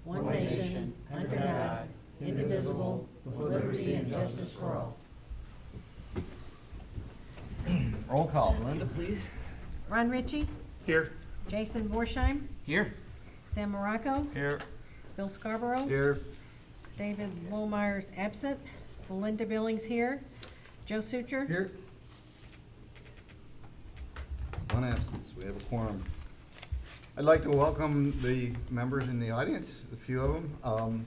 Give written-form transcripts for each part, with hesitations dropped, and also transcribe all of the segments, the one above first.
one nation, under God, indivisible, with liberty and justice for all. Roll call. Linda, please. Ron Ritchie, Here. Jason Borsheim, Here. Sam Morocco, Here. Bill Scarborough, Here. David Wohlmeyer's absent, Belinda Billings here, Joe Suture. Here. One absence. We have a quorum. I'd like to welcome the members in the audience, a few of them.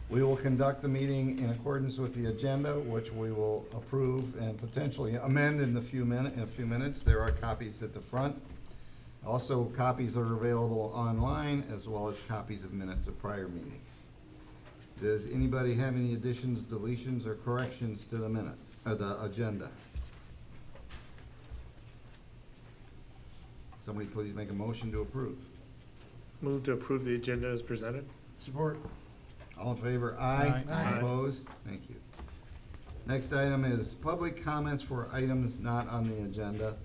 We will conduct the meeting in accordance with the agenda, which we will approve and potentially amend in a few minutes. There are copies at the front. Also, copies are available online, as well as copies of minutes of prior meetings. Does anybody have any additions, deletions, or corrections to the minutes, or the agenda? Somebody please make a motion to approve. Move to approve the agenda as presented. Support. All in favor? Aye. Aye. Opposed? Thank you. Next item is public comments for items not on the agenda.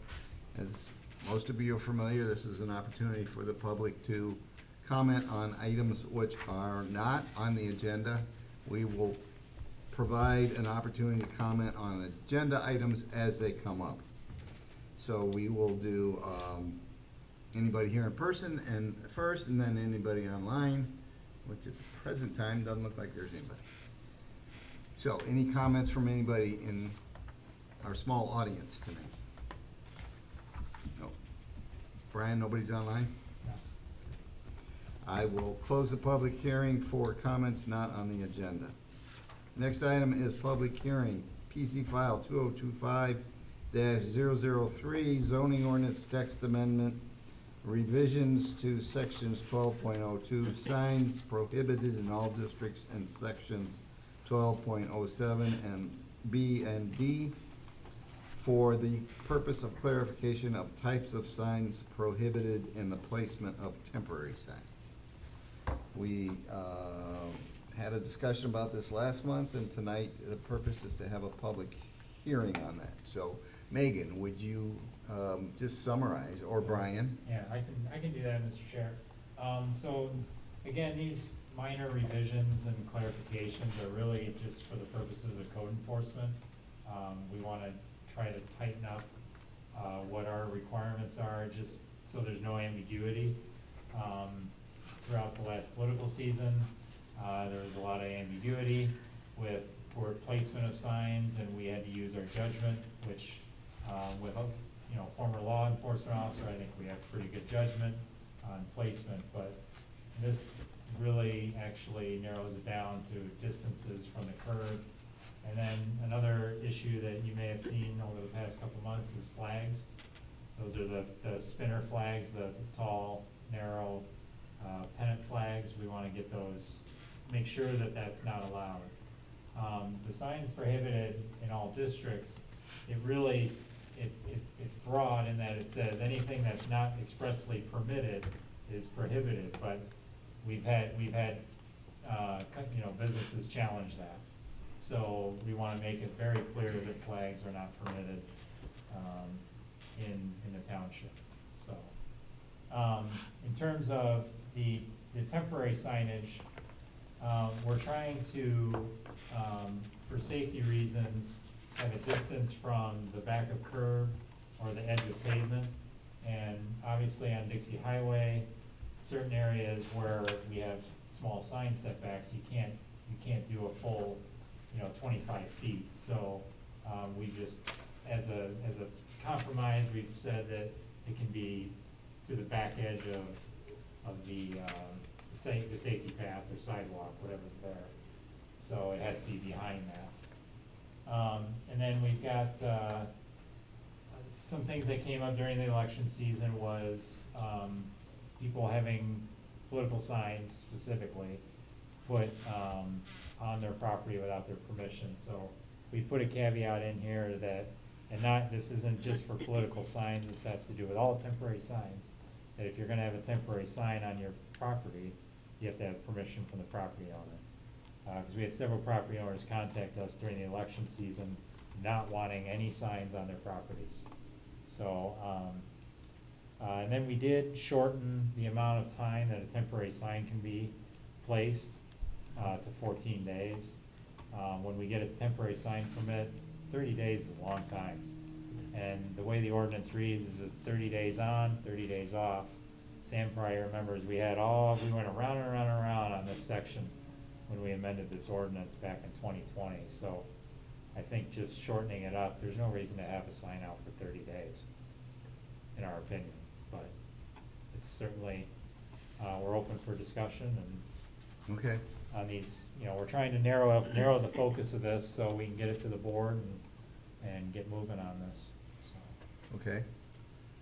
As most of you are familiar, this is an opportunity for the public to comment on items which are not on the agenda. We will provide an opportunity to comment on agenda items as they come up. So we will do anybody here in person and first, and then anybody online, which at the present time doesn't look like there's anybody. So any comments from anybody in our small audience tonight? No. Brian, nobody's online? No. I will close the public hearing for comments not on the agenda. Next item is public hearing, PC file 2025-003, zoning ordinance text amendment, revisions to sections 12.02, signs prohibited in all districts, and sections 12.07 and B and D for the purpose of clarification of types of signs prohibited in the placement of temporary signs. We had a discussion about this last month, and tonight the purpose is to have a public hearing on that. So Megan, would you just summarize, or Brian? Yeah, I can do that, Mr. Chair. So again, these minor revisions and clarifications are really just for the purposes of code enforcement. We want to try to tighten up what our requirements are, just so there's no ambiguity. Throughout the last political season, there was a lot of ambiguity with poor placement of signs, and we had to use our judgment, which with a former law enforcement officer, I think we have pretty good judgment on placement, but this really actually narrows it down to distances from the curb. And then another issue that you may have seen over the past couple months is flags. Those are the spinner flags, the tall, narrow pennant flags. We want to get those, make sure that that's not allowed. The signs prohibited in all districts, it really, it's broad in that it says anything that's not expressly permitted is prohibited, but we've had businesses challenge that. So we want to make it very clear that flags are not permitted in the township. So in terms of the temporary signage, we're trying to, for safety reasons, have a distance from the back of curb or the edge of pavement. And obviously on Dixie Highway, certain areas where we have small sign setbacks, you can't do a full 25 feet. So we just, as a compromise, we've said that it can be to the back edge of the safety path or sidewalk, whatever's there. So it has to be behind that. And then we've got some things that came up during the election season was people having political signs specifically put on their property without their permission. So we put a caveat in here that, this isn't just for political signs, this has to do with all temporary signs, that if you're gonna have a temporary sign on your property, you have to have permission from the property owner. Because we had several property owners contact us during the election season not wanting any signs on their properties. So, and then we did shorten the amount of time that a temporary sign can be. placed, to 14 days. When we get a temporary sign permit, 30 days is a long time. And the way the ordinance reads is it's 30 days on, 30 days off. Sam probably remembers, we went around and around and around on this section when we amended this ordinance back in 2020. So I think just shortening it up, there's no reason to have a sign out for 30 days, in our opinion. But it's certainly, we're open for discussion and Okay. on these, we're trying to narrow the focus of this so we can get it to the board and get moving on this, so. Okay.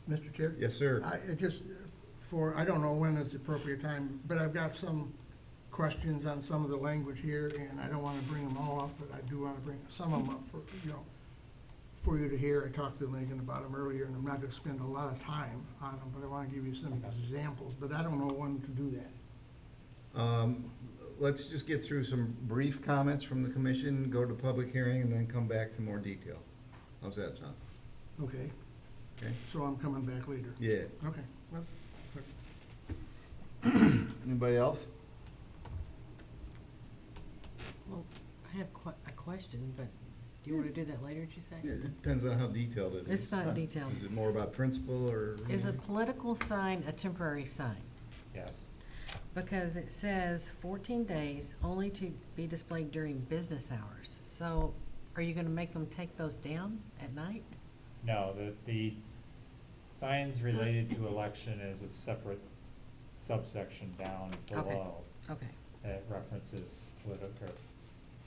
Mr. Chair? Yes, sir. I don't know when is the appropriate time, but I've got some questions on some of the language here, and I don't want to bring them all up, but I do want to bring some of them up for you to hear. I talked to Megan about them earlier, and I'm not going to spend a lot of time on them, but I want to give you some examples, but I don't know when to do that. Let's just get through some brief comments from the commission, go to public hearing, and then come back to more detail. How's that sound? Okay, Okay? so I'm coming back later. Yeah. Okay. Well, Anybody else? Well, I have a question, but do you want to do that later, did you say? Yeah, it depends on how detailed it is. It's not detailed. Is it more about principle or? Is a political sign a temporary sign? Yes. Because it says 14 days only to be displayed during business hours. So are you going to make them take those down at night? No, the signs related to election is a separate subsection down below Okay. that references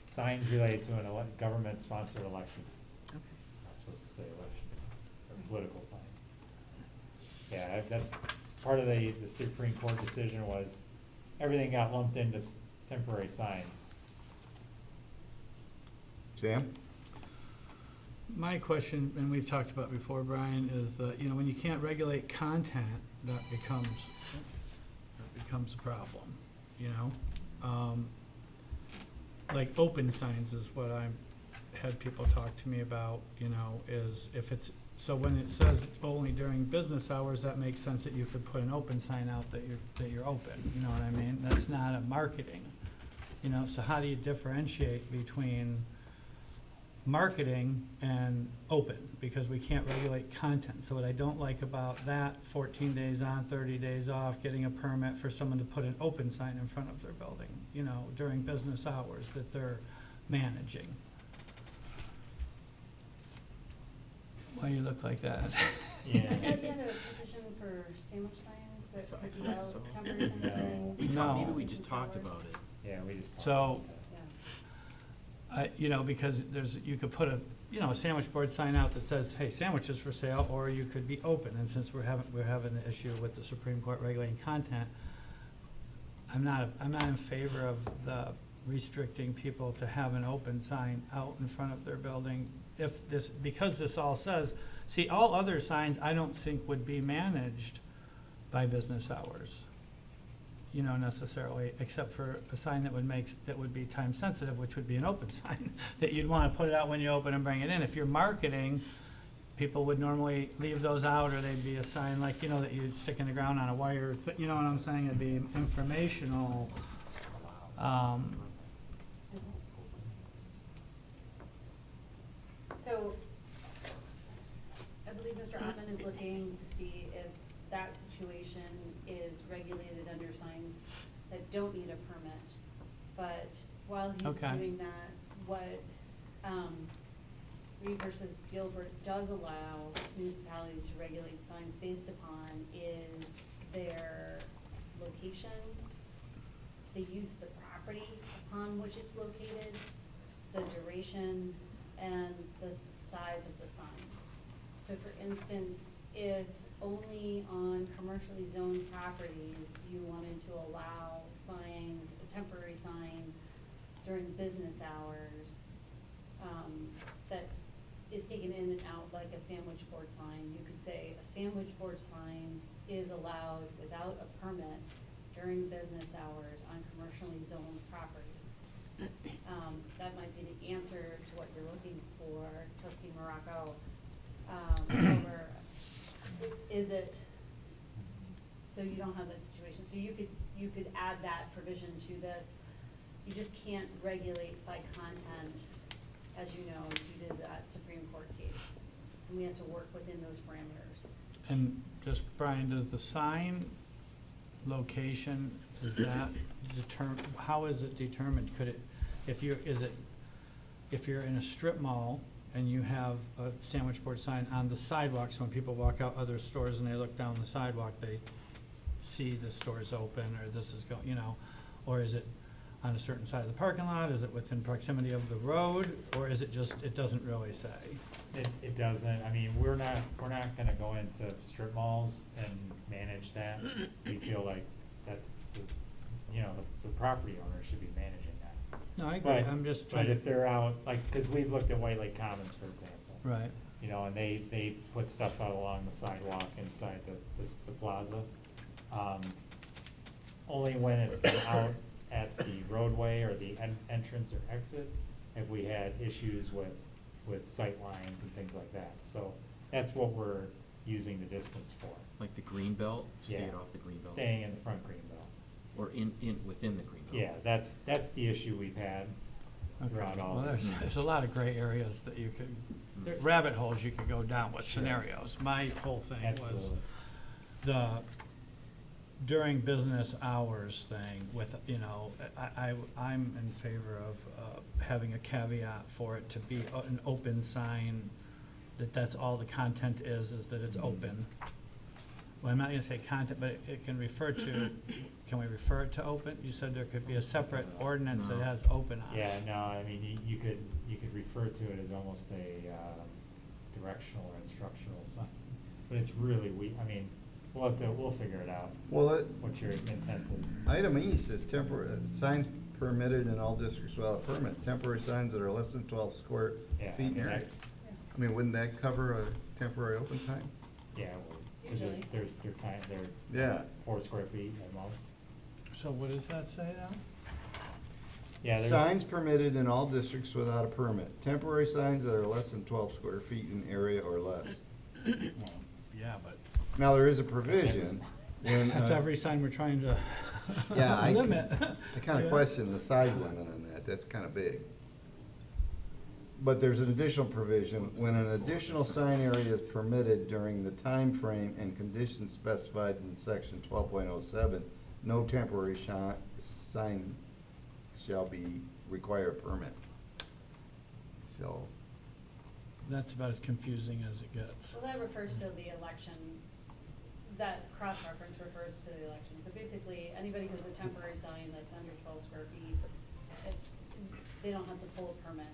signs related to an government-sponsored election. Okay. Not supposed to say elections, or political signs. Yeah, that's part of the Supreme Court decision was everything got lumped into temporary signs. Sam? My question, and we've talked about before, Brian, is that, when you can't regulate content, that becomes a problem, Like open signs is what I've had people talk to me about, is if it's, so when it says only during business hours, that makes sense that you could put an open sign out that you're open, you know what I mean? That's not a marketing, so how do you differentiate between marketing and open, because we can't regulate content. So what I don't like about that 14 days on, 30 days off, getting a permit for someone to put an open sign in front of their building, during business hours that they're managing. Why you look like that? Yeah. I thought you had a provision for sandwich signs that I could thought allow so. temporary signs No. during No. Maybe we just business talked hours. about it. Yeah, we just. talked So- about that. Yeah. Because you could put a sandwich board sign out that says, hey, sandwiches for sale, or you could be open. And since we're having the issue with the Supreme Court regulating content, I'm not in favor of the restricting people to have an open sign out in front of their building. Because this all says, see, all other signs I don't think would be managed by business hours, necessarily, except for a sign that would be time sensitive, which would be an open sign, that you'd want to put it out when you open and bring it in. If you're marketing, people would normally leave those out, or they'd be a sign like, that you'd stick in the ground on a wire, you know what I'm saying? It'd be informational. Is it? So, I believe Mr. Ottman is looking to see if that situation is regulated under signs that don't need a permit. But while he's Okay. doing that, what, Reed versus Gilbert does allow municipalities to regulate signs based upon is their location, the use of the property upon which it's located, the duration, and the size of the sign. So for instance, if only on commercially zoned properties you wanted to allow signs, a temporary sign during business hours, that is taken in and out like a sandwich board sign, you could say a sandwich board sign is allowed without a permit during business hours on commercially zoned property. That might be the answer to what you're looking for, trustee Morocco. However, is it so you don't have that situation. So you could add that provision to this. You just can't regulate by content, as you know, due to that Supreme Court case. And we have to work within those parameters. And just, Brian, does the sign location, is that how is it determined? Could it, if you're in a strip mall and you have a sandwich board sign on the sidewalk, so when people walk out other stores and they look down the sidewalk, they see the store's open, or this is going, you know, or is it on a certain side of the parking lot? Is it within proximity of the road, or is it just, it doesn't really say? It doesn't, I mean, we're not gonna go into strip malls and manage that. We feel like that's the property owner should be managing that. No, I agree, But- I'm just But trying to. if they're out, like, cause we've looked at White Lake Commons, for example. Right, You know, and they put stuff out along the sidewalk inside the plaza. Only when it's been out at the roadway or the entrance or exit have we had issues with sight lines and things like that. So that's what we're using the distance for, Like the green belt, staying Yeah. off the green belt? staying in the front green belt. Or within the green belt? Yeah, that's the issue we've had throughout okay, all well, of there's a lot of gray areas that you could, There- rabbit holes you could go down with Sure. scenarios. My whole thing was Absolutely. the during business hours thing with, you know, I'm in favor of having a caveat for it to be an open sign, that's all the content is that it's open. Well, I'm not gonna say content, but it can refer to, can we refer it to open? You said there could be a separate ordinance that No. has open on it. Yeah, no, I mean, you could refer to it as almost a directional or instructional sign, but it's really I mean, we'll figure it out, Well, what your intent is. item E says temporary, signs permitted in all districts without a permit, temporary signs that are less than 12 square Yeah, I feet in mean, area. I mean, wouldn't that cover a temporary open sign? Yeah, because Usually. they're Yeah. 4 square feet at most. So what does that say now? Yeah, there's. Signs permitted in all districts without a permit, temporary signs that are less than 12 square feet in area or less. Well, yeah, but Now, there is a provision. when, that's every sign we're trying to Yeah, I limit. I kind Yeah. of question the size limit on that, that's kind of big. But there's an additional provision, when an additional sign area is permitted during the time frame and conditions specified in section 12.07, no temporary sign shall require a permit. So, That's about as confusing as it gets. Well, that refers to the election, that cross-reference refers to the election. So basically, anybody who has a temporary sign that's under 12 square feet, they don't have to pull a permit.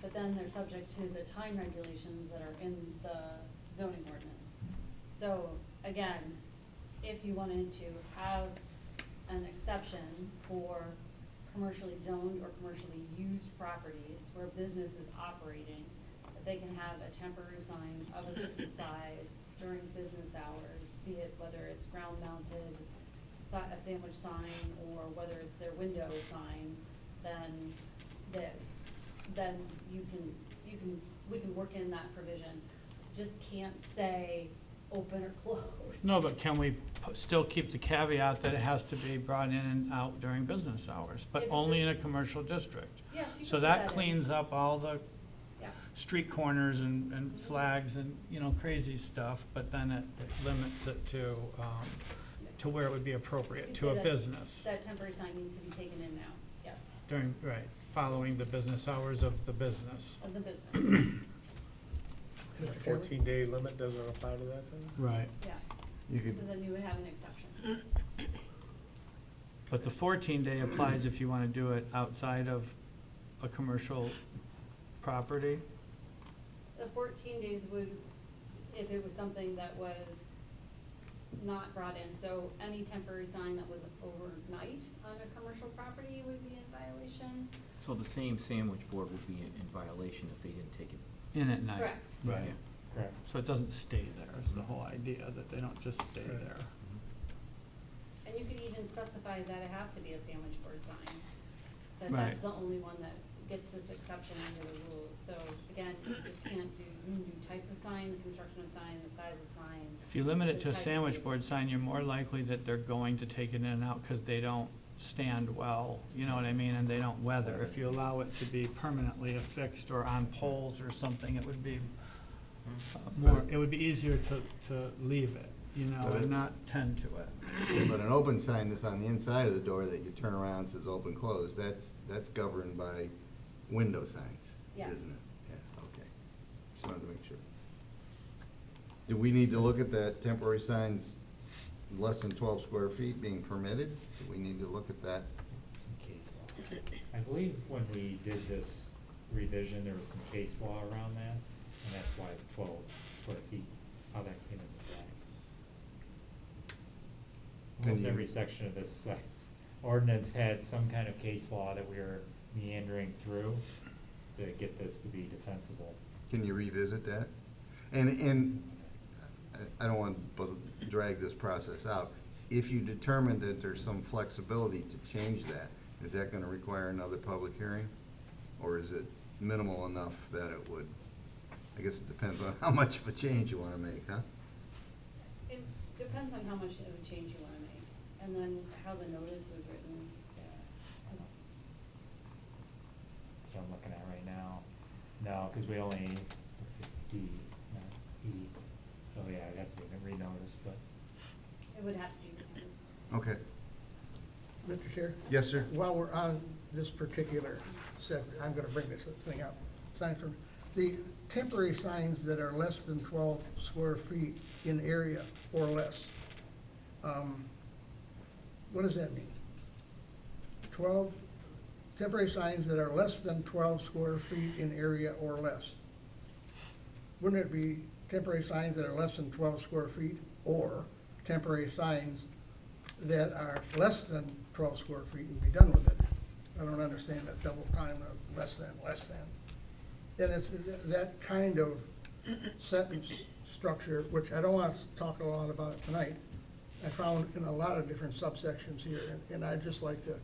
But then they're subject to the time regulations that are in the zoning ordinance. So again, if you wanted to have an exception for commercially zoned or commercially used properties where business is operating, that they can have a temporary sign of a certain size during business hours, be it whether it's ground mounted, a sandwich sign, or whether it's their window sign, then we can work in that provision. Just can't say open or close. No, but can we still keep the caveat that it has to be brought in and out during business hours, but If it's only in a commercial district? Yes, you can So put that in. cleans up all the Yeah. street corners and flags and, you know, crazy stuff, but then it limits it to where it would be appropriate, You'd to say a that- business That temporary sign needs to be taken in now, yes, during, right, following the business hours of the business. of the business, And the 14-day limit doesn't apply to that then? Right. yeah. you So could, then you would have an exception. But the 14-day applies if you want to do it outside of a commercial property? The 14 days would, if it was something that was not brought in, so any temporary sign that was overnight on a commercial property would be in violation. So the same sandwich board would be in violation if they didn't take it. In at night? Correct. Right. Yeah. Correct. So it doesn't stay there, is the whole idea, that they don't just stay Right. there. And you could even specify that it has to be a sandwich board sign, that Right. that's the only one that gets this exception under the rules. So again, you just can't do, you can do type of sign, the construction of sign, the size of sign. If you limit it to a The type of sandwich use. board sign, you're more likely that they're going to take it in and out because they don't stand well, you know what I mean, and they don't weather. If you allow it to be permanently affixed or on poles or something, it would be it would be easier to leave it, you know, and not tend to it. But an open sign that's on the inside of the door that you turn around and says open, closed, that's governed by window signs, Yes. isn't it? Yeah, okay. Just wanted to make sure. Do we need to look at that temporary signs less than 12 square feet being permitted? Do we need to look at that? Some case law. I believe when we did this revision, there was some case law around that, and that's why the 12 square feet, how that came into play. Can Almost you- every section of this ordinance had some kind of case law that we were meandering through to get this to be defensible. Can you revisit that? And I don't want to drag this process out. If you determine that there's some flexibility to change that, is that going to require another public hearing? Or is it minimal enough that it would, I guess it depends on how much of a change you want to make, huh? It depends on how much of a change you wanna make, and then how the notice was written. 'Cause That's what I'm looking at right now. No, because we only looked at D, not E. So yeah, it'd have to be renoticed, but. it would have to be noticed. Okay. Mr. Chair? Yes, sir? While we're on this particular subject, I'm gonna bring this thing up. Signs from, the temporary signs that are less than 12 square feet in area or less. What does that mean? 12, temporary signs that are less than 12 square feet in area or less. Wouldn't it be temporary signs that are less than 12 square feet, or temporary signs that are less than 12 square feet and be done with it? I don't understand that double time of less than. And it's that kind of sentence structure, which I don't want to talk a lot about it tonight, I found in a lot of different subsections here, and I'd just like to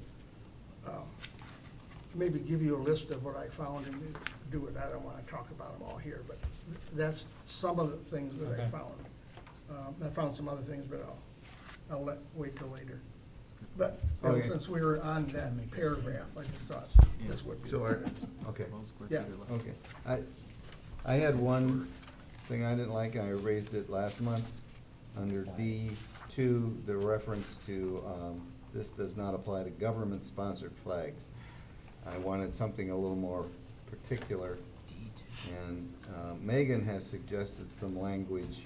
maybe give you a list of what I found and do it. I don't want to talk about them all here, but that's some of the things that I Okay. found. I found some other things, but I'll wait till later. But Okay. since we were on that paragraph, I just thought this would be. So, okay. Yeah. Okay. I had one thing I didn't like, and I raised it last month, under D2, the reference to, this does not apply to government-sponsored flags. I wanted something a little more particular, and Megan has suggested some language,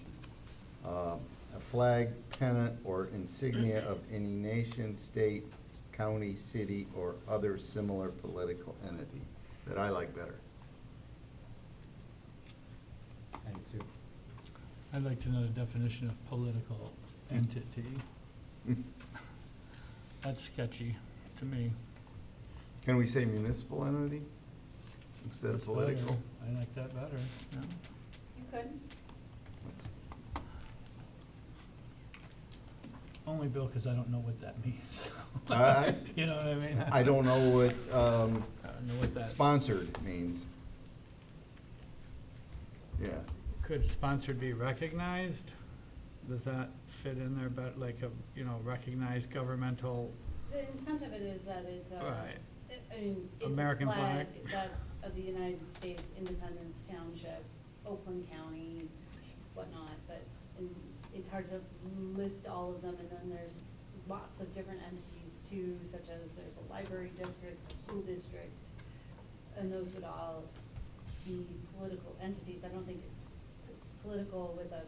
a flag, pennant, or insignia of any nation, state, county, city, or other similar political entity, that I like better. I do too. I'd like to know the definition of political entity. That's sketchy to me. Can we say municipal entity instead of That's better. political? I like that better, yeah. You could. That's- Only, Bill, because I don't know what that means. I- You know what I mean? I don't know what I don't know what that, sponsored means. Yeah. could sponsored be recognized? Does that fit in there, but like a, you know, recognized governmental, The intent of it is that it's a, Right. I mean, it's a American flag flag? that's of the United States, Independence Township, Oakland County, whatnot, but it's hard to list all of them, and then there's lots of different entities too, such as there's a library district, a school district, and those would all be political entities. I don't think it's political with a,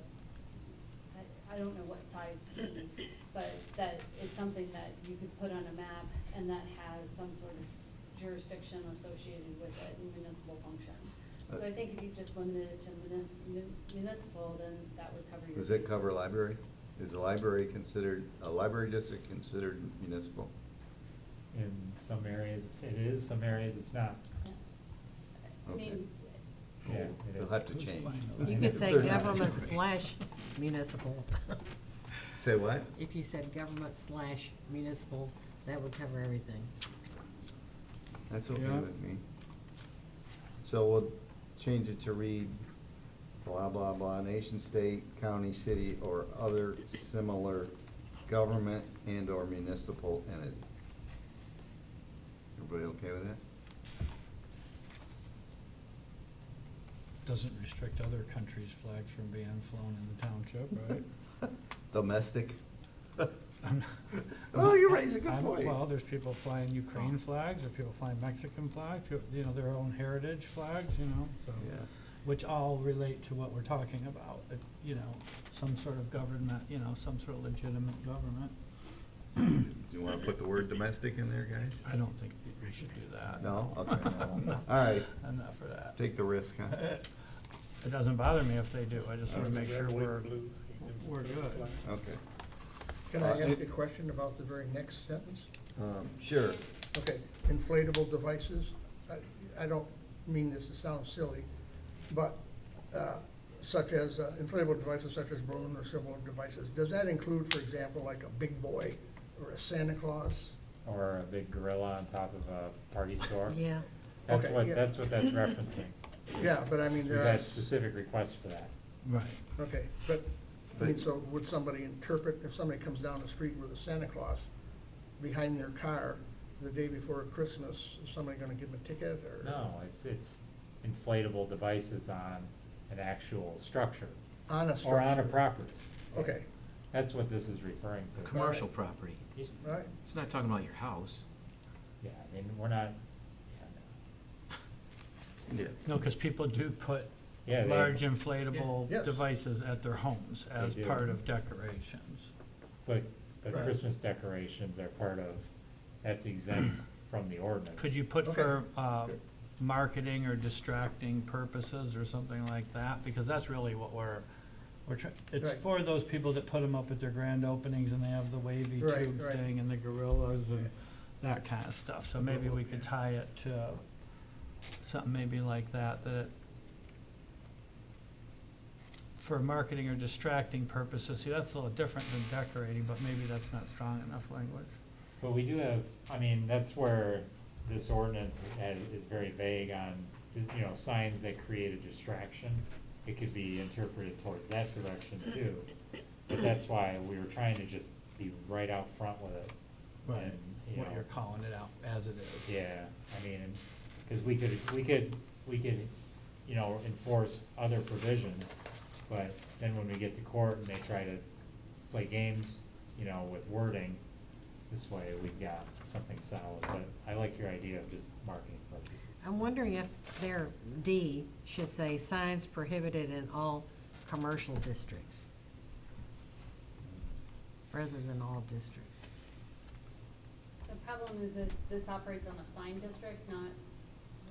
I don't know what size P, but that it's something that you could put on a map and that has some sort of jurisdiction associated with it and municipal function. So I think if you just limited it to municipal, then that would cover your. Does it cover bases. library? Is a library district considered municipal? In some areas it is, some areas it's not. Yeah. I Okay. mean, Yeah, it They'll is. have to Who's change. flying the You line? could say They're not. government/municipal. Say what? If you said government/municipal, that would cover everything. That's okay Yeah. with me. So we'll change it to read blah, blah, blah, nation, state, county, city, or other similar government and/or municipal entity. Everybody okay with that? Doesn't restrict other countries' flags from being flown in the township, right? Domestic? I'm- Oh, you raise a good I'm- point. Well, there's people flying Ukraine flags, there's people flying Mexican flags, you know, their own heritage flags, you know, so. Yeah. Which all relate to what we're talking about, you know, some sort of government, you know, some sort of legitimate government. Do you wanna put the word domestic in there, guys? I don't think we should do that. No? Okay. All right, I'm not for that. take the risk, huh? It doesn't bother me if they do, I just wanna make sure Red, white, we're, blue, you can we're put the good. flag. Okay. Can I ask a question about the very next sentence? Sure. Okay, inflatable devices, I don't mean this to sound silly, but such as, inflatable devices such as balloon or similar devices, does that include, for example, like a big boy or a Santa Claus? Or a big gorilla on top of a party store. Yeah, That's Okay, what, yeah. that's what that's referencing. Yeah, but I mean, We've there are, had specific requests for that. Right. okay, but, I mean, so would somebody interpret, if somebody comes down the street with a Santa Claus behind their car the day before Christmas, is somebody gonna give them a ticket, or? No, it's inflatable devices on an actual structure On a or structure? on a property. Okay, That's what this is referring to. Commercial property. all right, It's not talking about your house. Yeah, I mean, we're not, yeah, Yeah. No, because people do put Yeah, they- large inflatable Yes. devices at their homes as They do. part of decorations. but Right. Christmas decorations are part of, that's exempt from the ordinance. Could you put Okay. for, marketing or distracting purposes or something like that? Because that's really what it's Right. for those people that put them up at their grand openings and they have the wavy Right, tube right. thing and the gorillas and that kind of stuff. So maybe we could tie it to something maybe like that, for marketing or distracting purposes. See, that's a little different than decorating, but maybe that's not strong enough language. But we do have, I mean, that's where this ordinance is very vague on, you know, signs that create a distraction. It could be interpreted towards that direction too. But that's why we were trying to just be right out front with it. And, you What know, you're calling it out as it is. yeah, I mean, because we could, you know, enforce other provisions, but then when we get to court and they try to play games, you know, with wording, this way we've got something solid, but I like your idea of just marketing purposes. I'm wondering if their D should say signs prohibited in all commercial districts, rather than all districts. The problem is that this operates on a sign district, not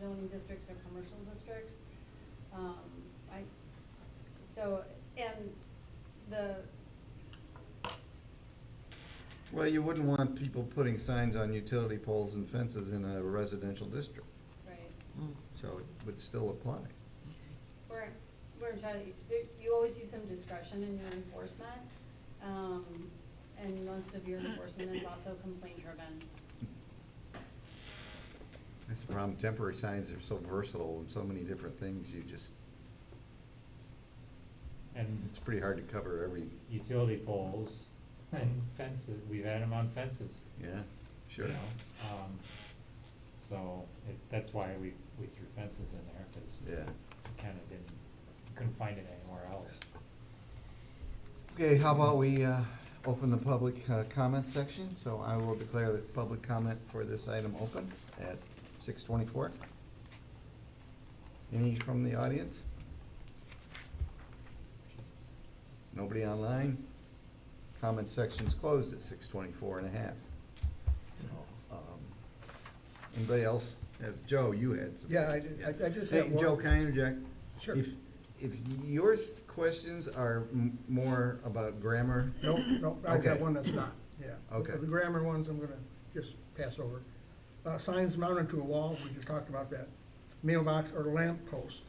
zoning districts or commercial districts. And the, Well, you wouldn't want people putting signs on utility poles and fences in a residential district, right, so it would still apply. we're entirely, you always use some discretion in your enforcement. And most of your enforcement is also complaint driven. That's the problem, temporary signs are so versatile and so many different things, And it's pretty hard to cover every, utility poles and fences, we've had them on fences. yeah, You sure. know, so that's why we threw fences in there, cause Yeah. we kinda couldn't find it anywhere else. Okay, how about we open the public comment section? So I will declare the public comment for this item open at 6:24. Any from the audience? Nobody online? Comment section's closed at 6:24 and a half. So, anybody else? Joe, you had some. Yeah, I just Hey, have one. Joe, can I interject? Sure. If your questions are more about grammar, Nope, I've got Okay. one that's not, yeah. Okay. The grammar ones, I'm gonna just pass over. Signs mounted to a wall, we just talked about that. Mailbox or lamp post,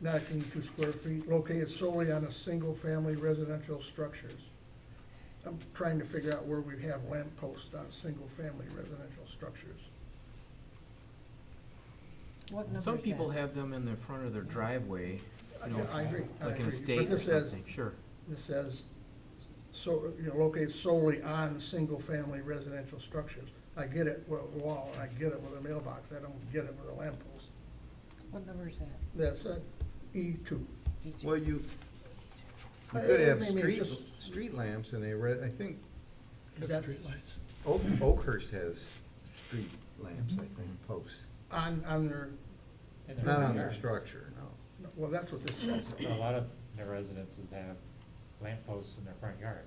not exceeding 2 square feet, located solely on a single-family residential structures. I'm trying to figure out where we have lamp posts on single-family residential structures. What number Some is people that? have them in the front of their driveway, you know, I agree, I like an agree. estate But or this says, something, sure. this says, so, located solely on single-family residential structures. I get it with a wall, and I get it with a mailbox, I don't get it with a lamppost. What number is that? That's E2. Well, you I- could have I mean, just- street lamps and I think Is that Streetlights. Oakhurst has street lamps, I think, posts. on their, in their Not front on their yard. structure, no. well, that's what this says. A lot of their residences have lamp posts in their front yard.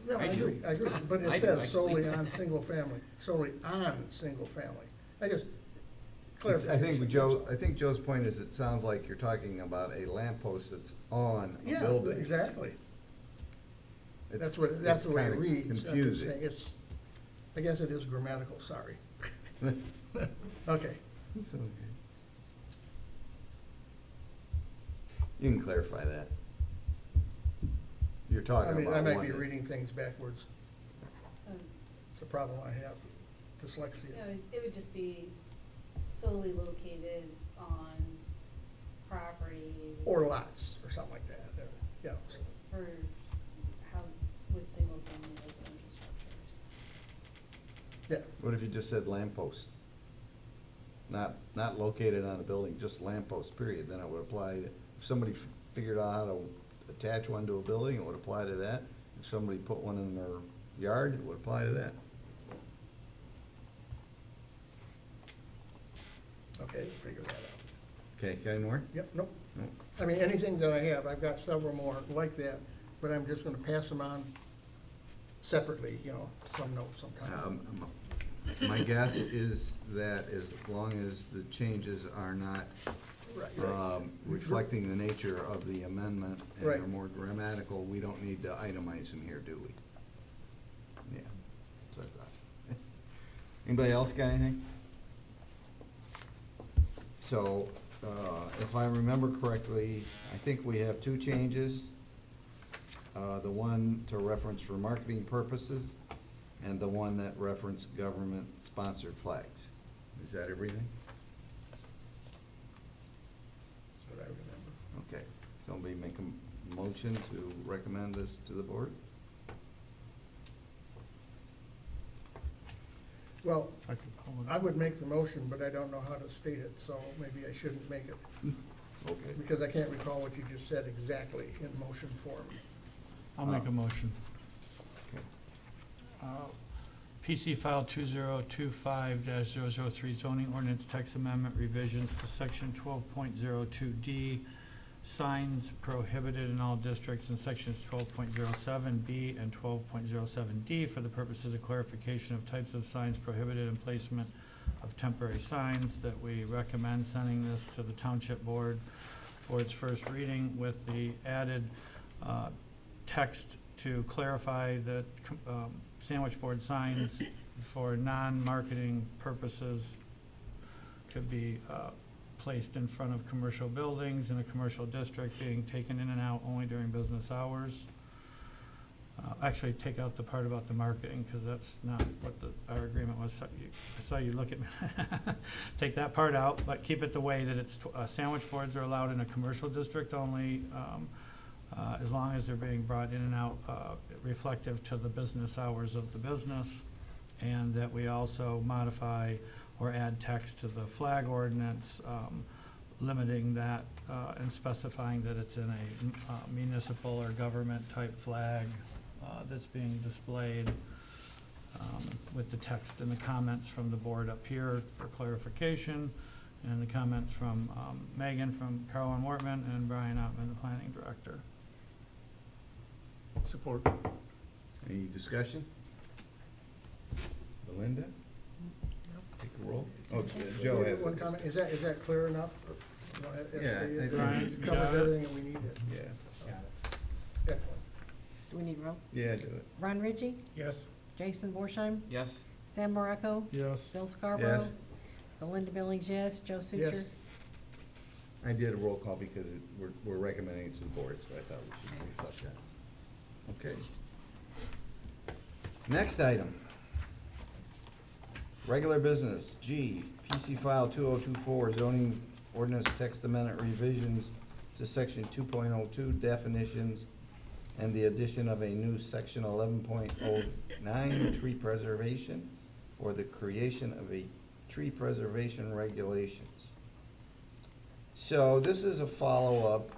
No, I do. agree, I agree, but I it do, says solely actually. on single family, solely on single family. I just, I clarification. think that's Joe, all. I think Joe's point is it sounds like you're talking about a lamppost that's on a Yeah, building. exactly. It's- That's what, that's the way it it's reads. kinda I'm just confusing. saying, it's, I guess it is grammatical, sorry. Okay, It's okay. You can clarify that. You're I talking mean, about I might one be that- reading things backwards. So, It's a problem I have, dyslexia. it would just be solely located on property. Or lots, or something like that, yeah. For house, with single-family residential structures. Yeah, What if you just said lamppost? Not located on a building, just lamppost, period, then it would apply, if somebody figured out how to attach one to a building, it would apply to that. If somebody put one in their yard, it would apply to that. okay, figure that out. Okay, got any more? Yep, nope. No. I mean, anything that I have, I've got several more like that, but I'm just gonna pass them on separately, some notes sometime. My guess is that as long as the changes are not Right. reflecting the nature of the amendment and they're Right. more grammatical, we don't need to itemize them here, do we? Yeah, that's what I thought. Anybody else got anything? So, if I remember correctly, I think we have two changes. The one to reference for marketing purposes, and the one that referenced government-sponsored flags. Is that everything? That's what I remember. Okay, somebody make a motion to recommend this to the board? Well, I could pull it I up. would make the motion, but I don't know how to state it, so maybe I shouldn't make it, Okay. because I can't recall what you just said exactly in motion form. I'll make a motion. Okay. PC file 2025-003 zoning ordinance text amendment revisions to section 12.02D, signs prohibited in all districts, and sections 12.07B and 12.07D for the purposes of clarification of types of signs prohibited and placement of temporary signs, that we recommend sending this to the township board for its first reading with the added text to clarify that sandwich board signs for non-marketing purposes could be placed in front of commercial buildings in a commercial district, being taken in and out only during business hours. Actually, take out the part about the marketing, because that's not what our agreement was. I saw you look at me. Take that part out, but keep it the way that it's, sandwich boards are allowed in a commercial district only, as long as they're being brought in and out reflective to the business hours of the business, and that we also modify or add text to the flag ordinance, limiting that and specifying that it's in a municipal or government-type flag that's being displayed, with the text and the comments from the board up here for clarification, and the comments from Megan, from Carolyn Wortman, and Brian Ottman, the planning director. Support. Any discussion? Belinda? Take a roll. Oh, Joe has. One comment, is that clear enough? Yeah, I think- It's covered everything that we needed. Yeah, Got it. Excellent. Do we need roll? yeah, do it. Ron Ritchie, Yes. Jason Borsheim, Yes, Sam Morocco, Yes. Bill Scarborough, Yes. Belinda Billings, yes, Joe Sucher. Yes. I did a roll call because we're recommending it to the board, so I thought we should reflect that. Okay. Next item. Regular business, G, PC file 2024 zoning ordinance text amendment revisions to section 2.02 definitions and the addition of a new section 11.09 tree preservation for the creation of a tree preservation regulations. So this is a follow-up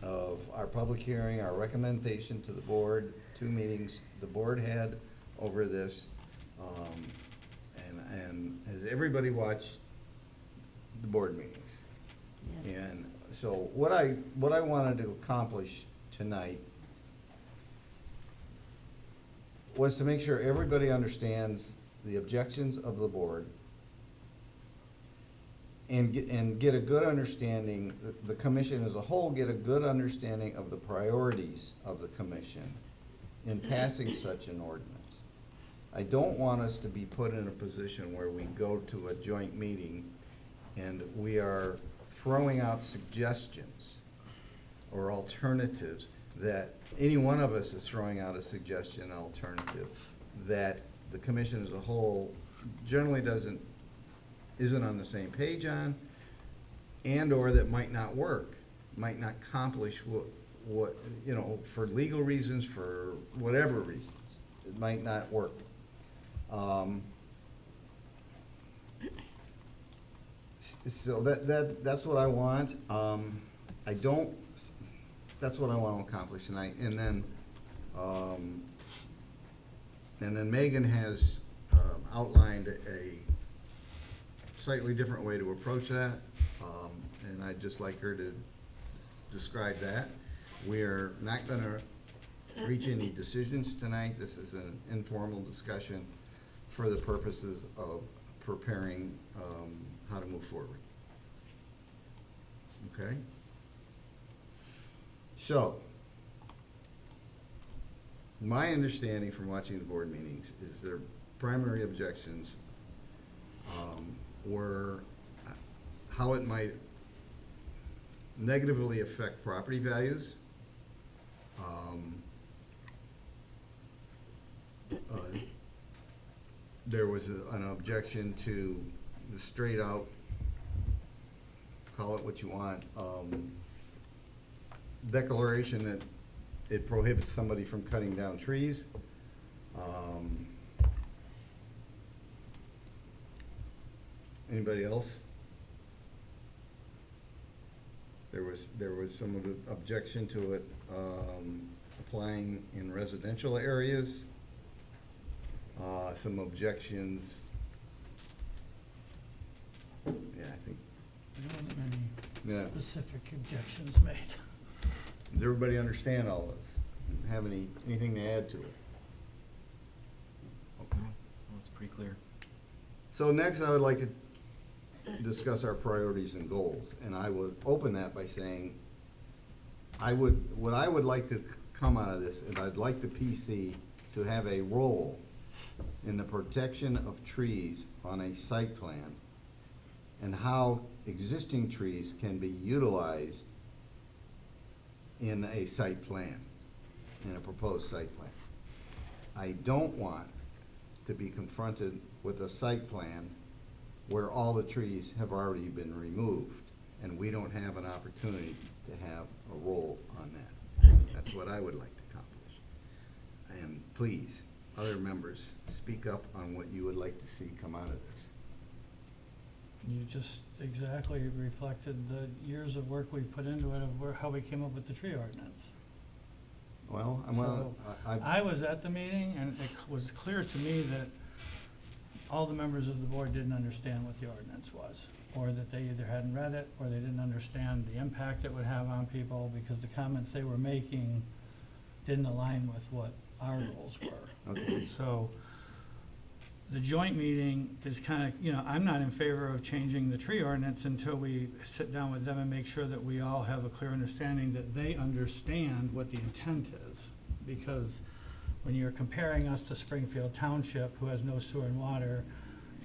of our public hearing, our recommendation to the board, 2 meetings the board had over this. And has everybody watched the board meetings? Yes. And so what I wanted to accomplish tonight was to make sure everybody understands the objections of the board and get a good understanding, the commission as a whole get a good understanding of the priorities of the commission in passing such an ordinance. I don't want us to be put in a position where we go to a joint meeting and we are throwing out suggestions or alternatives that any one of us is throwing out a suggestion, alternative, that the commission as a whole generally isn't on the same page on, and/or that might not work, might not accomplish what, you know, for legal reasons, for whatever reasons, it might not work. So that's what I want. That's what I want to accomplish tonight. And then Megan has outlined a slightly different way to approach that. And I'd just like her to describe that. We're not going to reach any decisions tonight. This is an informal discussion for the purposes of preparing how to move forward. Okay? So, my understanding from watching the board meetings is their primary objections were how it might negatively affect property values. There was an objection to the straight out, call it what you want, declaration that it prohibits somebody from cutting down trees. Anybody else? There was some of the objection to it applying in residential areas. Some objections. Yeah, I think. There weren't many Yeah. specific objections made. Does everybody understand all this? Have anything to add to it? Okay. Well, it's pretty clear. So next, I would like to discuss our priorities and goals, and I would open that by saying, what I would like to come out of this is I'd like the PC to have a role in the protection of trees on a site plan and how existing trees can be utilized in a site plan, in a proposed site plan. I don't want to be confronted with a site plan where all the trees have already been removed and we don't have an opportunity to have a role on that. That's what I would like to accomplish. And please, other members, speak up on what you would like to see come out of this. You just exactly reflected the years of work we put into it of how we came up with the tree ordinance. Well, So, I was at the meeting, and it was clear to me that all the members of the board didn't understand what the ordinance was, or that they either hadn't read it, or they didn't understand the impact it would have on people, because the comments they were making didn't align with what our goals were. okay. So, the joint meeting is kind of, you know, I'm not in favor of changing the tree ordinance until we sit down with them and make sure that we all have a clear understanding that they understand what the intent is. Because when you're comparing us to Springfield Township, who has no sewer and water,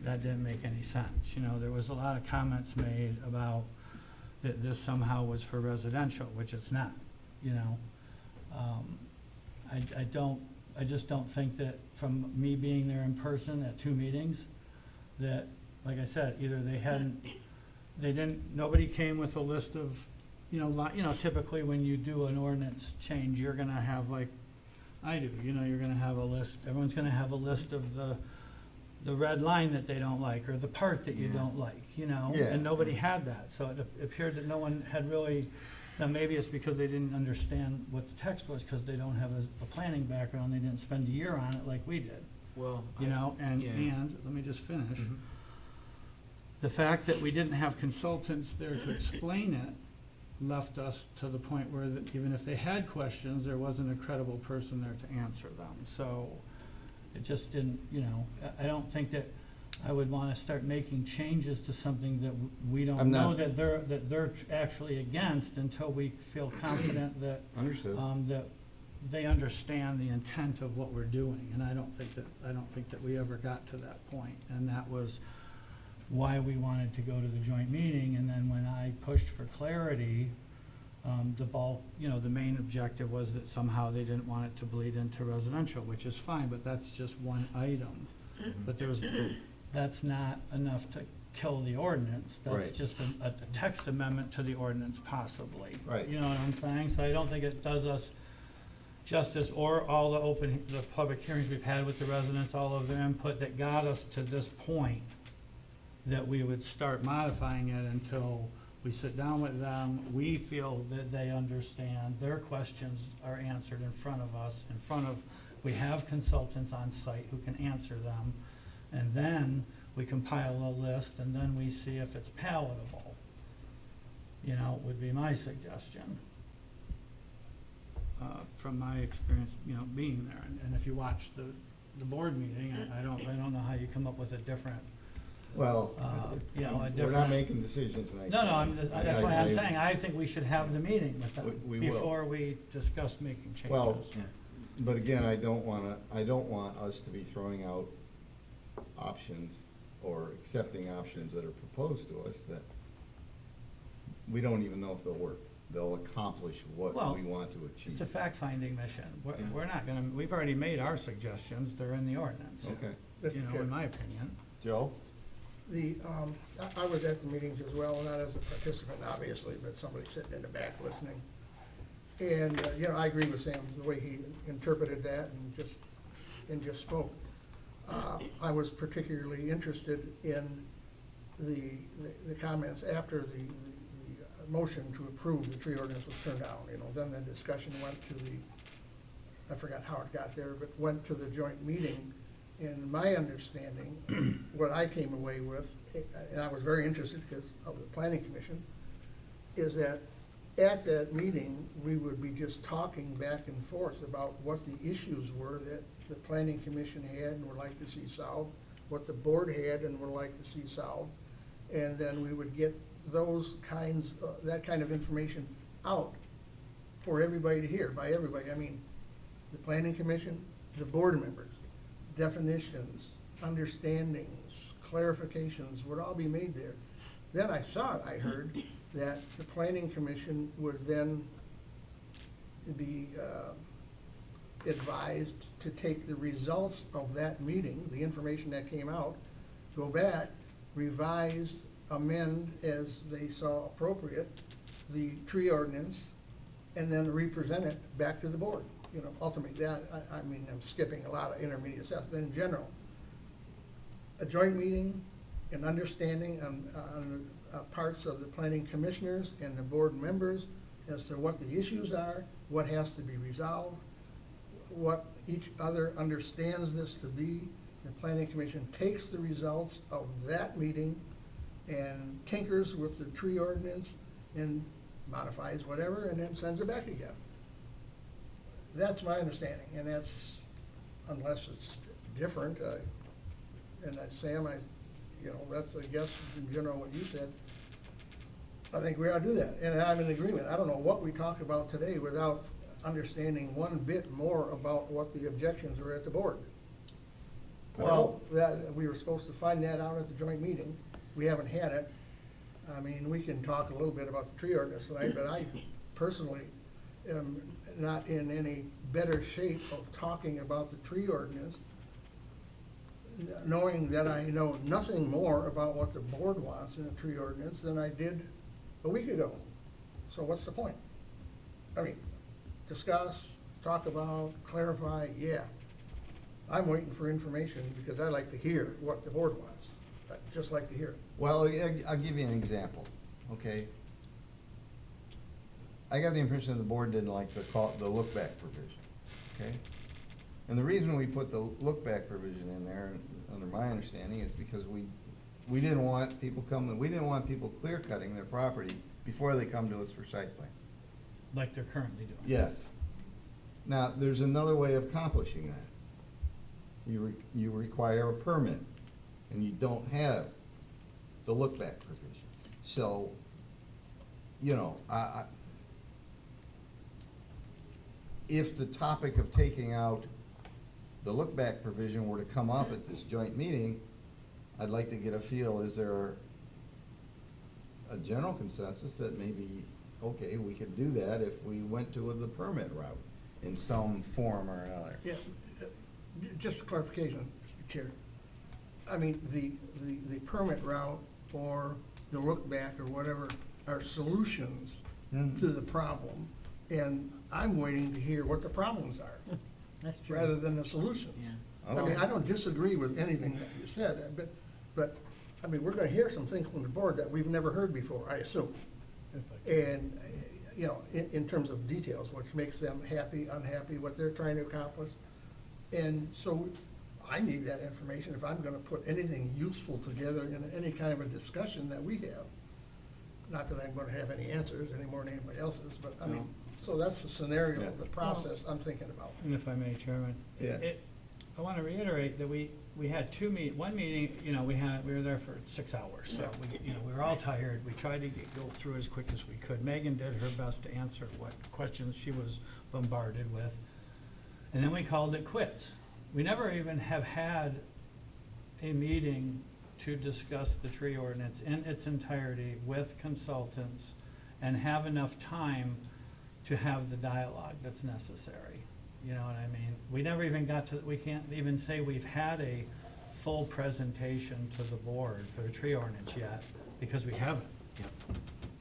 that didn't make any sense. You know, there was a lot of comments made about that this somehow was for residential, which it's not, you know. I just don't think that, from me being there in person at 2 meetings, that like I said, either they didn't, nobody came with a list of, typically when you do an ordinance change, you're gonna have, like I do, you're gonna have a list, everyone's gonna have a list of the red line that they don't like, or the part that you don't like, Yeah. and nobody had that, so it appeared that no one had really, now maybe it's because they didn't understand what the text was, because they don't have a planning background, they didn't spend a year on it like we did, Well, and yeah. let me just finish. Mhm. The fact that we didn't have consultants there to explain it left us to the point where that even if they had questions, there wasn't a credible person there to answer them. So it just didn't, I don't think that I would want to start making changes to something that we I'm don't know not- that they're actually against until we feel confident that, Understood. that they understand the intent of what we're doing. And I don't think that we ever got to that point. And that was why we wanted to go to the joint meeting, and then when I pushed for clarity, the main objective was that somehow they didn't want it to bleed into residential, which is fine, but that's just one item. But that's not enough to kill the ordinance, that's Right. just a text amendment to the ordinance possibly. Right. You know what I'm saying? So I don't think it does us justice, or all the public hearings we've had with the residents, all of their input that got us to this point, that we would start modifying it until we sit down with them, we feel that they understand, their questions are answered in front of us, we have consultants on site who can answer them, and then we compile a list, and then we see if it's palatable, would be my suggestion. From my experience, being there, and if you watch the board meeting, I don't know how you come up with a different, Well, a we're not different- making decisions tonight. that's why I'm saying, I think we should have the meeting with them We will. before we discuss making changes. Well, Yeah. But again, I don't want us to be throwing out options or accepting options that are proposed to us that we don't even know if they'll work. They'll accomplish what Well, we want to achieve. It's a fact-finding mission. Yeah. We're not gonna, we've already made our suggestions, they're in the ordinance, Okay. Mr. Chair. in my opinion. Joe? I was at the meetings as well, not as a participant, obviously, but somebody sitting in the back listening. And, I agree with Sam, the way he interpreted that and just spoke. I was particularly interested in the comments after the motion to approve the tree ordinance was turned down, then the discussion went to I forgot how it got there, but went to the joint meeting. And my understanding, what I came away with, and I was very interested because of the planning commission, is that at that meeting, we would be just talking back and forth about what the issues were that the planning commission had and would like to see solved, what the board had and would like to see solved. And then we would get that kind of information out for everybody to hear, by everybody. I mean, the planning commission, the board members, definitions, understandings, clarifications would all be made there. Then I heard that the planning commission would then be advised to take the results of that meeting, the information that came out, go back, revise, amend as they saw appropriate, the tree ordinance, and then represent it back to the board. Ultimately, I'm skipping a lot of intermediate stuff, but in general, a joint meeting, an understanding on parts of the planning commissioners and the board members as to what the issues are, what has to be resolved, what each other understands this to be. The planning commission takes the results of that meeting and tinkers with the tree ordinance and modifies whatever, and then sends it back again. That's my understanding, and that's, unless it's different, and Sam, that's, I guess, in general what you said, I think we ought to do that, and I'm in agreement. I don't know what we talk about today without understanding one bit more about what the objections were at the board. Well, That, we were supposed to find that out at the joint meeting. We haven't had it. I mean, we can talk a little bit about the tree ordinance tonight, but I personally am not in any better shape of talking about the tree ordinance knowing that I know nothing more about what the board wants in a tree ordinance than I did a week ago. So what's the point? I mean, discuss, talk about, clarify, yeah. I'm waiting for information because I like to hear what the board wants. I'd just like to hear it. Well, I'll give you an example, okay? I got the impression the board didn't like the look-back provision, okay? And the reason we put the look-back provision in there, under my understanding, is because we didn't want people clear-cutting their property before they come to us for site plan. Like they're currently doing. Yes. Now, there's another way of accomplishing that. You require a permit, and you don't have the look-back provision. So, you know, if the topic of taking out the look-back provision were to come up at this joint meeting, I'd like to get a feel, is there a general consensus that maybe, okay, we could do that if we went to the permit route in some form or another? Yeah, just a clarification, Mr. Chair. I mean, the permit route or the look back or whatever are solutions to the problem. And I'm waiting to hear what the problems are, That's true. rather than the solutions. Yeah. I mean, Okay. I don't disagree with anything that you said, but, I mean, we're gonna hear some things from the board that we've never heard before, I assume. And, you know, in terms of details, which makes them happy, unhappy, what they're trying to accomplish. And so I need that information if I'm gonna put anything useful together in any kind of a discussion that we have. Not that I'm gonna have any answers any more than anybody else's, but I mean, so that's the scenario, Yeah. the process I'm thinking about. And if I may, Chairman. Yeah. I want to reiterate that we had one meeting, you know, we were there for 6 hours, so we were all tired. We tried to go through as quick as we could. Megan did her best to answer what questions she was bombarded with. And then we called it quits. We never even have had a meeting to discuss the tree ordinance in its entirety with consultants and have enough time to have the dialogue that's necessary. You know what I mean? We never even we can't even say we've had a full presentation to the board for the tree ordinance yet, because we haven't.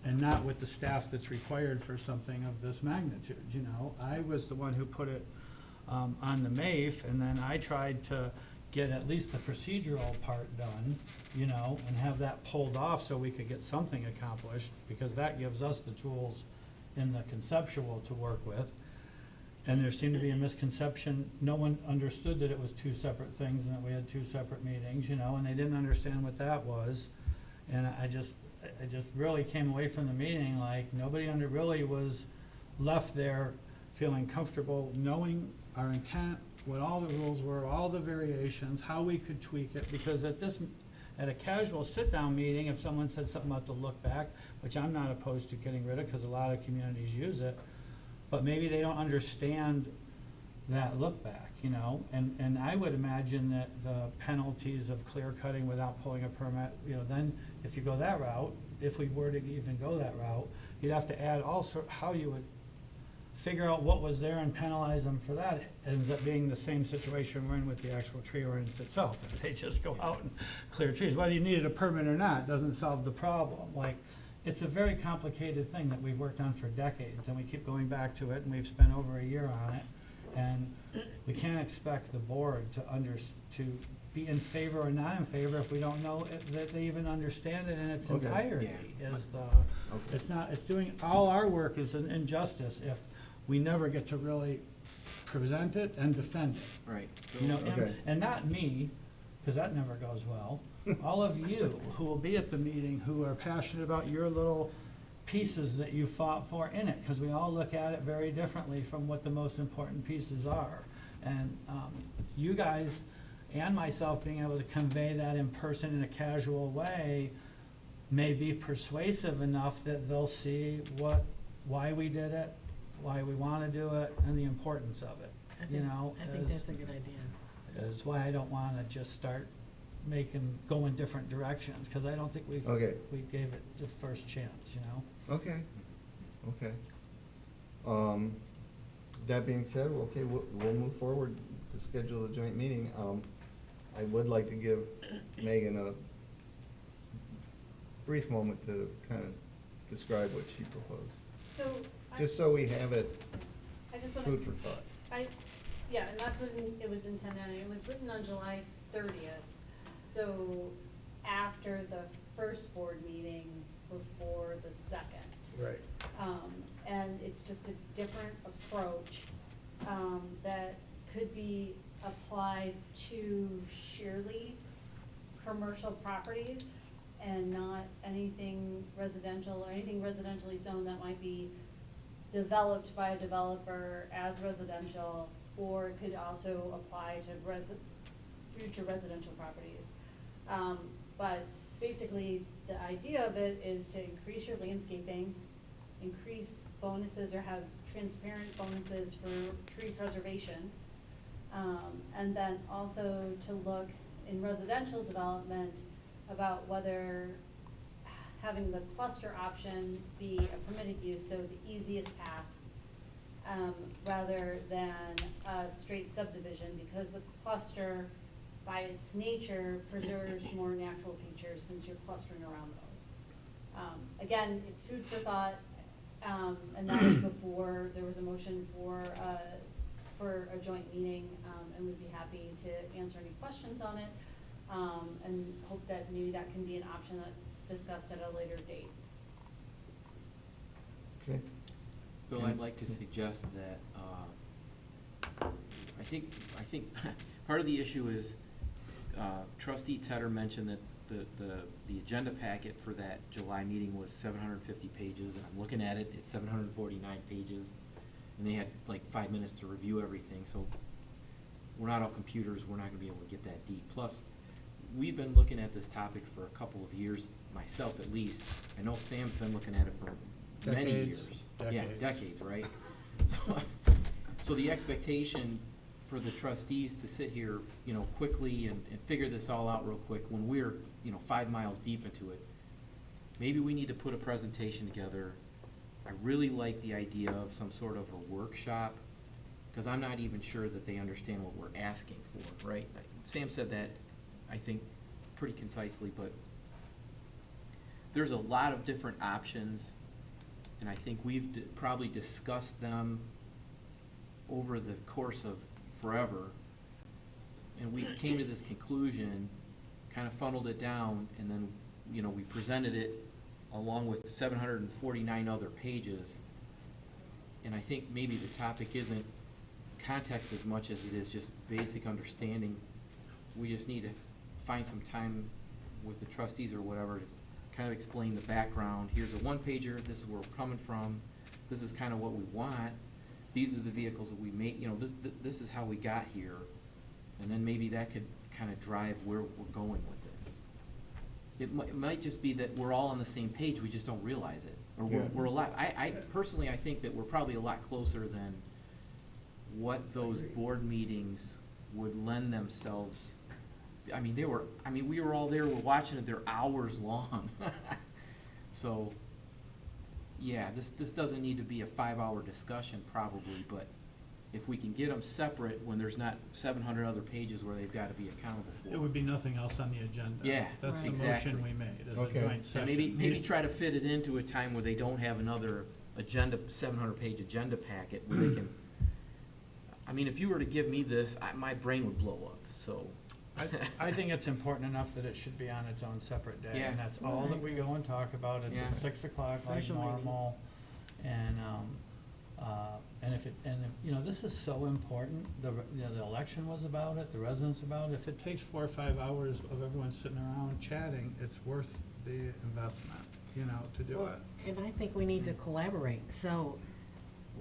And not with the staff that's required for something of this magnitude, you know? I was the one who put it on the MAIF, and then I tried to get at least the procedural part done, you know, and have that pulled off so we could get something accomplished, because that gives us the tools in the conceptual to work with. And there seemed to be a misconception. No one understood that it was two separate things and that we had two separate meetings, you know, and they didn't understand what that was. And I just really came away from the meeting like nobody really was left there feeling comfortable, knowing our intent, what all the rules were, all the variations, how we could tweak it. Because at a casual sit-down meeting, if someone said something about the look back, which I'm not opposed to getting rid of because a lot of communities use it, but maybe they don't understand that look back, you know? And I would imagine that the penalties of clear cutting without pulling a permit, you know, then if you go that route, if we were to even go that route, you'd have to add how you would figure out what was there and penalize them for that. It ends up being the same situation we're in with the actual tree ordinance itself. If they just go out and clear trees, whether you needed a permit or not, doesn't solve the problem. Like, it's a very complicated thing that we've worked on for decades, and we keep going back to it, and we've spent over a year on it. And we can't expect the board to be in favor or not in favor if we don't know that they even understand it in its Okay. entirety. Okay. It's doing, all our work is an injustice if we never get to really present it and defend it. Right. You know, Okay. and not me, because that never goes well. All of you who will be at the meeting, who are passionate about your little pieces that you fought for in it, because we all look at it very differently from what the most important pieces are. And you guys and myself being able to convey that in person in a casual way may be persuasive enough that they'll see why we did it, why we want to do it, and the importance of it. I You think- know, I think that's a good idea. is why I don't want to just start go in different directions, because I don't think we gave it the first chance, you know? Okay, okay. That being said, okay, we'll move forward to schedule a joint meeting. I would like to give Megan a brief moment to kind of describe what she proposed, So, just so we have it, I just wanna. food for thought. Yeah, and that's when it was intended, and it was written on July 30th. So after the first board meeting, before the second. Right. And it's just a different approach, that could be applied to sheerly commercial properties and not anything residential, or anything residentially zoned that might be developed by a developer as residential, or it could also apply to future residential properties. But basically, the idea of it is to increase your landscaping, increase bonuses or have transparent bonuses for tree preservation. And then also to look in residential development about whether having the cluster option be a permitted use, so the easiest path, rather than a straight subdivision, because the cluster, by its nature, preserves more natural features since you're clustering around those. Again, it's food for thought, and that was before there was a motion for a joint meeting, and we'd be happy to answer any questions on it, and hope that maybe that can be an option that's discussed at a later date. Okay. Bill, I'd like to suggest that, I think part of the issue is, trustee Tedder mentioned that the agenda packet for that July meeting was 750 pages, and I'm looking at it, it's 749 pages, and they had like 5 minutes to review everything, so we're not all computers, we're not gonna be able to get that deep. Plus, we've been looking at this topic for a couple of years, myself at least. I know Sam's been looking at it for many Decades. years. Decades. Yeah, decades, right? So the expectation for the trustees to sit here, quickly and figure this all out real quick, when we're, 5 miles deep into it, maybe we need to put a presentation together. I really like the idea of some sort of a workshop, because I'm not even sure that they understand what we're asking for, right? Sam said that, I think, pretty concisely, but there's a lot of different options, and I think we've probably discussed them over the course of forever, and we came to this conclusion, kind of funneled it down, and then, we presented it along with 749 other pages. And I think maybe the topic isn't context as much as it is just basic understanding. We just need to find some time with the trustees or whatever to kind of explain the background. Here's a one-pager, this is where we're coming from, this is kind of what we want, these are the vehicles that we made, this is how we got here. And then maybe that could kind of drive where we're going with it. It might just be that we're all on the same page, we just don't realize it. Or Yeah. we're a lot, I personally, I think that we're probably a lot closer than what those board meetings would lend themselves. We were all there, we're watching it, they're hours long. So, yeah, this doesn't need to be a 5-hour discussion probably, but if we can get them separate when there's not 700 other pages where they've got to be accountable for. It would be nothing else on the agenda. Yeah, That's the exactly. motion we made, is a Okay. joint And session. maybe try to fit it into a time where they don't have another agenda, 700-page agenda packet where they can, if you were to give me this, my brain would blow up, so. I think it's important enough that it should be on its own separate day, Yeah. and that's all that we go and talk about, it's Yeah. at 6 o'clock like Special meeting. normal. And this is so important, the election was about it, the residents about it, if it takes 4 or 5 hours of everyone sitting around chatting, it's worth the investment, to do Well, it. and I think we need to collaborate, so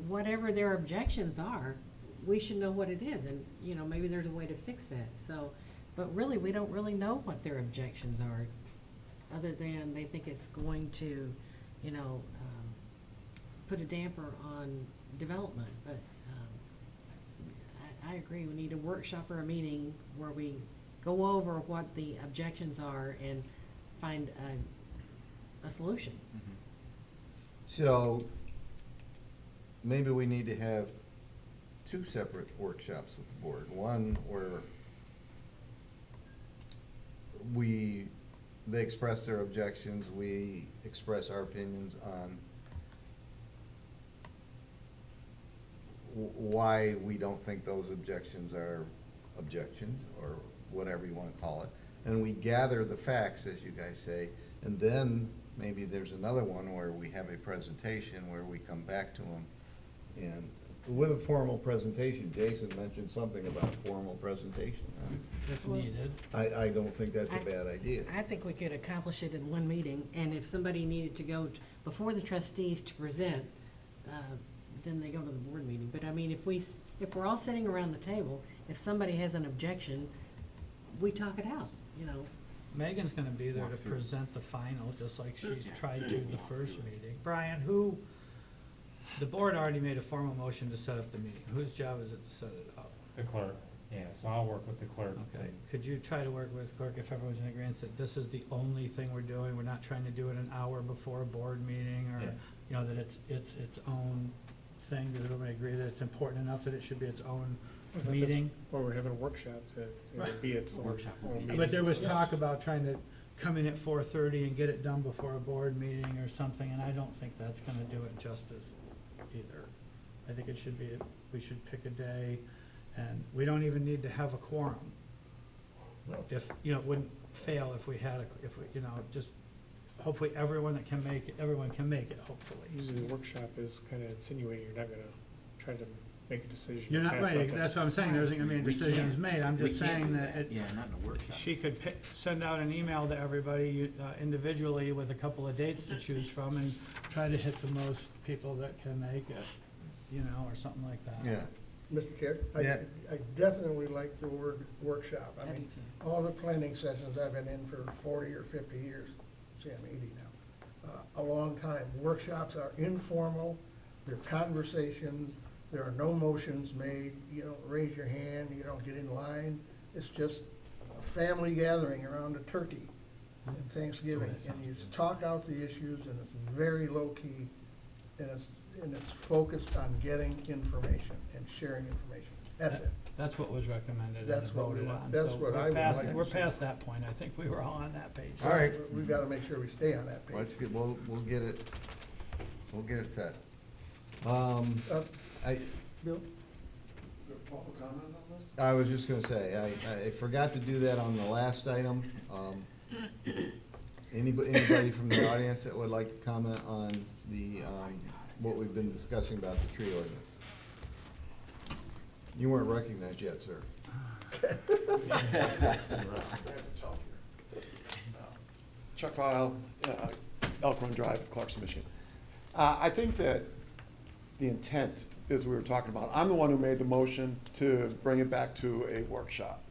whatever their objections are, we should know what it is, and, maybe there's a way to fix that, so, but really, we don't really know what their objections are, other than they think it's going to, put a damper on development, but, I agree, we need a workshop or a meeting where we go over what the objections are and find a solution. Mhm. So, maybe we need to have 2 separate workshops with the board. One where they express their objections, we express our opinions on why we don't think those objections are objections, or whatever you wanna call it. And we gather the facts, as you guys say, and then maybe there's another one where we have a presentation where we come back to them. And with a formal presentation, Jason mentioned something about formal presentation. If needed. I don't think that's a bad idea. I think we could accomplish it in one meeting, and if somebody needed to go before the trustees to present, then they go to the board meeting. But I mean, if we're all sitting around the table, if somebody has an objection, we talk it out, you know. Megan's gonna be there to Walk through. present the final, just like she's tried to the first meeting. Brian, the board already made a formal motion to set up the meeting. Whose job is it to set it up? The clerk, yeah, so I'll work with the clerk. Okay, could you try to work with clerk if everyone's in agreement that this is the only thing we're doing? We're not trying to do it an hour before a board meeting, or, Yeah. you know, that it's its own thing. Does everybody agree that it's important enough that it should be its own meeting? Or we're having a workshop to be its own Workshop would be- meeting. But there was talk about trying to come in at 4:30 and get it done before a board meeting or something, and I don't think that's gonna do it justice either. I think it should be, we should pick a day, and we don't even need to have a quorum. If, you know, it wouldn't fail if we had if we, you know, just, hopefully everyone that can make it, everyone can make it, hopefully. Usually the workshop is kind of insinuating you're not gonna try to make a decision. You're or not pass right, something. that's what I'm saying, there isn't gonna be any We can't- decisions made, I'm we just can't saying do that it, Yeah, not in a workshop. she could send out an email to everybody individually with a couple of dates to choose from, and try to hit the most people that can make it, you know, or something like that. Yeah. Mr. Chair, Yeah. I definitely like the word workshop. I mean, all the planning sessions I've been in for 40 or 50 years, see, I'm 80 now, a long time. Workshops are informal, they're conversations, there are no motions made, you don't raise your hand, you don't get in line. It's just a family gathering around a turkey and Thanksgiving, and you just talk out the issues, and it's very low-key, and it's focused on getting information and sharing information. That's it. That's what was recommended and That's what we voted want. on. That's So what we're I would past- like to We're see. past that point, I think we were all on that page. All right. We've got to make sure we stay on that page. Let's get, we'll get it set. Uh, I, Bill? I was just gonna say, I forgot to do that on the last item. Anybody from the audience that would like to comment on the, what we've been discussing about the tree ordinance? You weren't recognized yet, sir. Chuck File, Elk Run Drive, Clarkson, Michigan. I think that the intent is we were talking about. I'm the one who made the motion to bring it back to a workshop.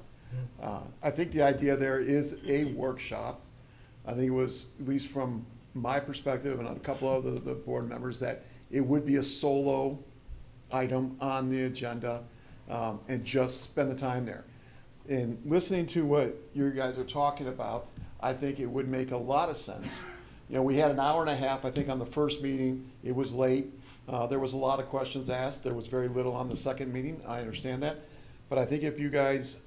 I think the idea there is a workshop. I think it was, at least from my perspective and a couple of the board members, that it would be a solo item on the agenda, and just spend the time there. In listening to what you guys are talking about, I think it would make a lot of sense. You know, we had an hour and a half, I think, on the first meeting. It was late. There was a lot of questions asked. There was very little on the second meeting. I understand that. But I think if you guys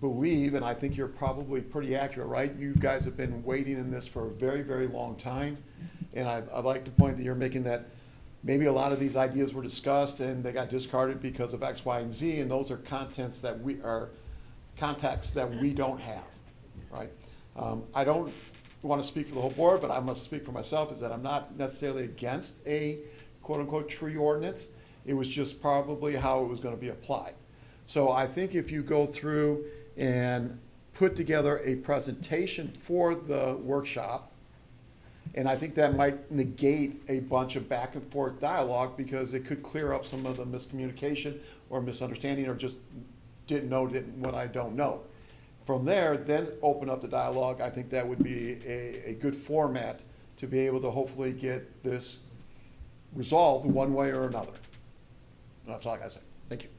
believe, and I think you're probably pretty accurate, right? You guys have been waiting in this for a very, very long time. And I'd like to point that you're making that maybe a lot of these ideas were discussed and they got discarded because of X, Y, and Z, and those are contexts that we don't have, right? I don't want to speak for the whole board, but I must speak for myself, is that I'm not necessarily against a quote-unquote tree ordinance. It was just probably how it was going to be applied. So I think if you go through and put together a presentation for the workshop, and I think that might negate a bunch of back and forth dialogue, because it could clear up some of the miscommunication or misunderstanding, or just didn't know what I don't know. From there, then open up the dialogue. I think that would be a good format to be able to hopefully get this resolved one way or another. That's all I gotta say. Thank you.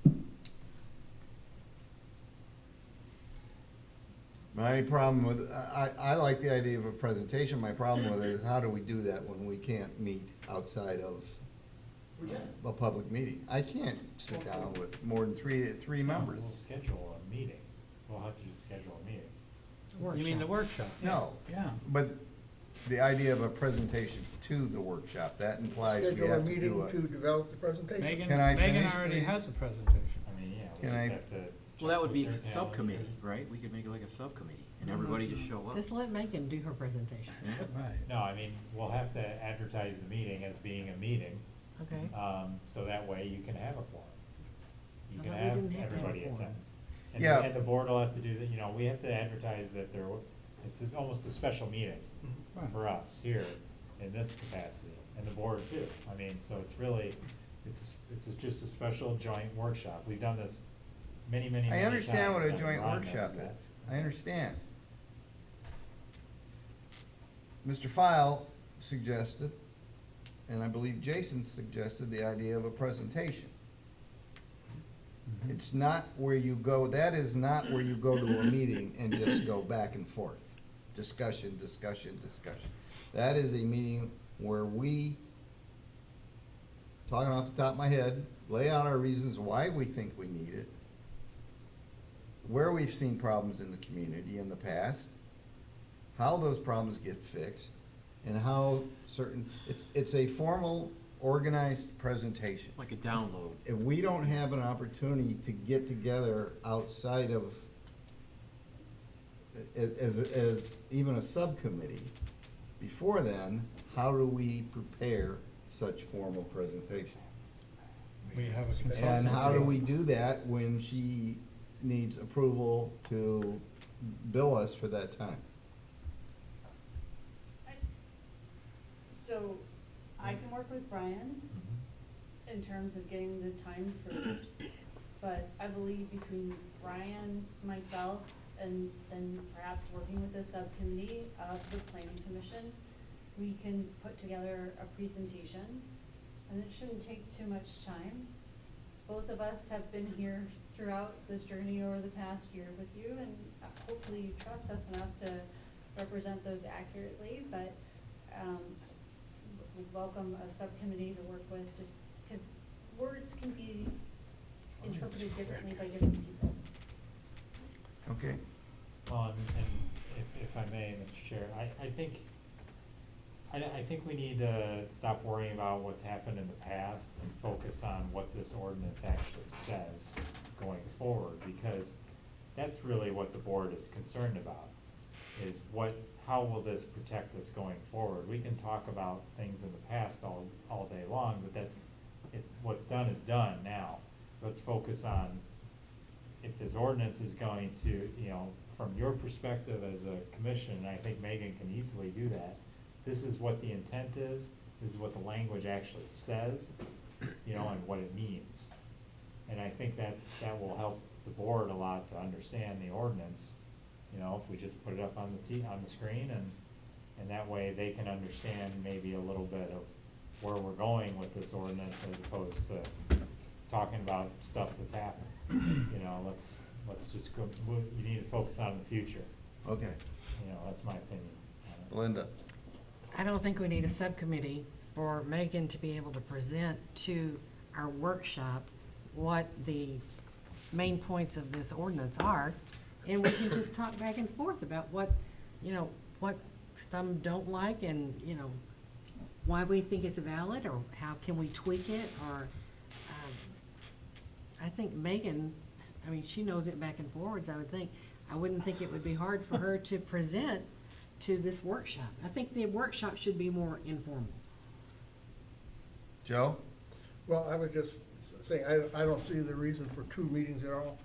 My problem with, I like the idea of a presentation. My problem with it is, how do we do that when we can't meet outside of a public meeting? I can't sit down with more than three members. We'll schedule a meeting. We'll have to just schedule a meeting. You mean the workshop? No. Yeah. But the idea of a presentation to the workshop, that implies we Schedule a have to meeting do it. to develop the presentation. Megan, Can I Megan finish, already please? has a presentation. I mean, yeah, we Can just I- have to. Well, that would check be with a their subcommittee, calendar. right? We could make it like a subcommittee and everybody just show up. Just let Megan do her presentation, Yeah. Right. No, I mean, we'll have to advertise the meeting as being a meeting, okay? so that way you can have a quorum. You I can thought we have didn't have to have a everybody quorum. attend. Yeah. And the board will have to do that, you know, we have to advertise that it's almost a special meeting Right. for us here in this capacity, and the board too. I mean, so it's really, just a special joint workshop. We've done this many, many, many I times. understand what a and joint Ron knows workshop that. is. I understand. Mr. File suggested, and I believe Jason suggested, the idea of a presentation. It's not where you go, that is not where you go to a meeting and just go back and forth. Discussion, discussion, discussion. That is a meeting where we, talking off the top of my head, lay out our reasons why we think we need it, where we've seen problems in the community in the past, how those problems get fixed, and how it's a formal, organized presentation. Like a download. If we don't have an opportunity to get together outside of, as even a subcommittee, before then, how do we prepare such formal presentation? We have a consultant. And how do we do that when she needs approval to bill us for that time? So I can work with Brian Mhm. in terms of getting the time approved, but I believe between Brian, myself, and then perhaps working with the subcommittee of the planning commission, we can put together a presentation, and it shouldn't take too much time. Both of us have been here throughout this journey over the past year with you, and hopefully you trust us enough to represent those accurately, but, we welcome a subcommittee to work with, just because words can be interpreted differently by different people. Okay? And if I may, Mr. Chair, I think we need to stop worrying about what's happened in the past and focus on what this ordinance actually says going forward, because that's really what the board is concerned about, is how will this protect us going forward? We can talk about things in the past all day long, but what's done is done now. Let's focus on if this ordinance is going to, from your perspective as a commission, and I think Megan can easily do that, this is what the intent is, this is what the language actually says, and what it means. And I think that will help the board a lot to understand the ordinance, if we just put it up on the screen, and that way they can understand maybe a little bit of where we're going with this ordinance as opposed to talking about stuff that's happened. Let's just go, you need to focus on the future, Okay. that's my opinion on it. Linda? I don't think we need a subcommittee for Megan to be able to present to our workshop what the main points of this ordinance are. And we can just talk back and forth about what some don't like and, why we think it's valid or how can we tweak it or, I think Megan, she knows it back and forwards, I would think. I wouldn't think it would be hard for her to present to this workshop. I think the workshop should be more informal. Joe? Well, I was just saying, I don't see the reason for two meetings at all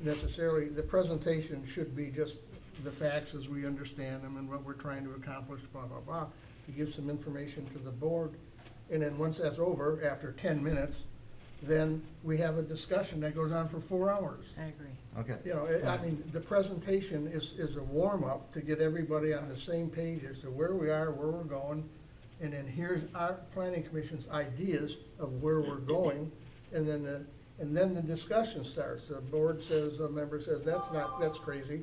necessarily. The presentation should be just the facts as we understand them and what we're trying to accomplish, blah, blah, blah, to give some information to the board. And then once that's over, after 10 minutes, then we have a discussion that goes on for 4 hours. I agree. Okay. The presentation is a warm-up to get everybody on the same page as to where we are, where we're going, and then here's our planning commission's ideas of where we're going, and then the discussion starts. The board says, a member says, that's crazy,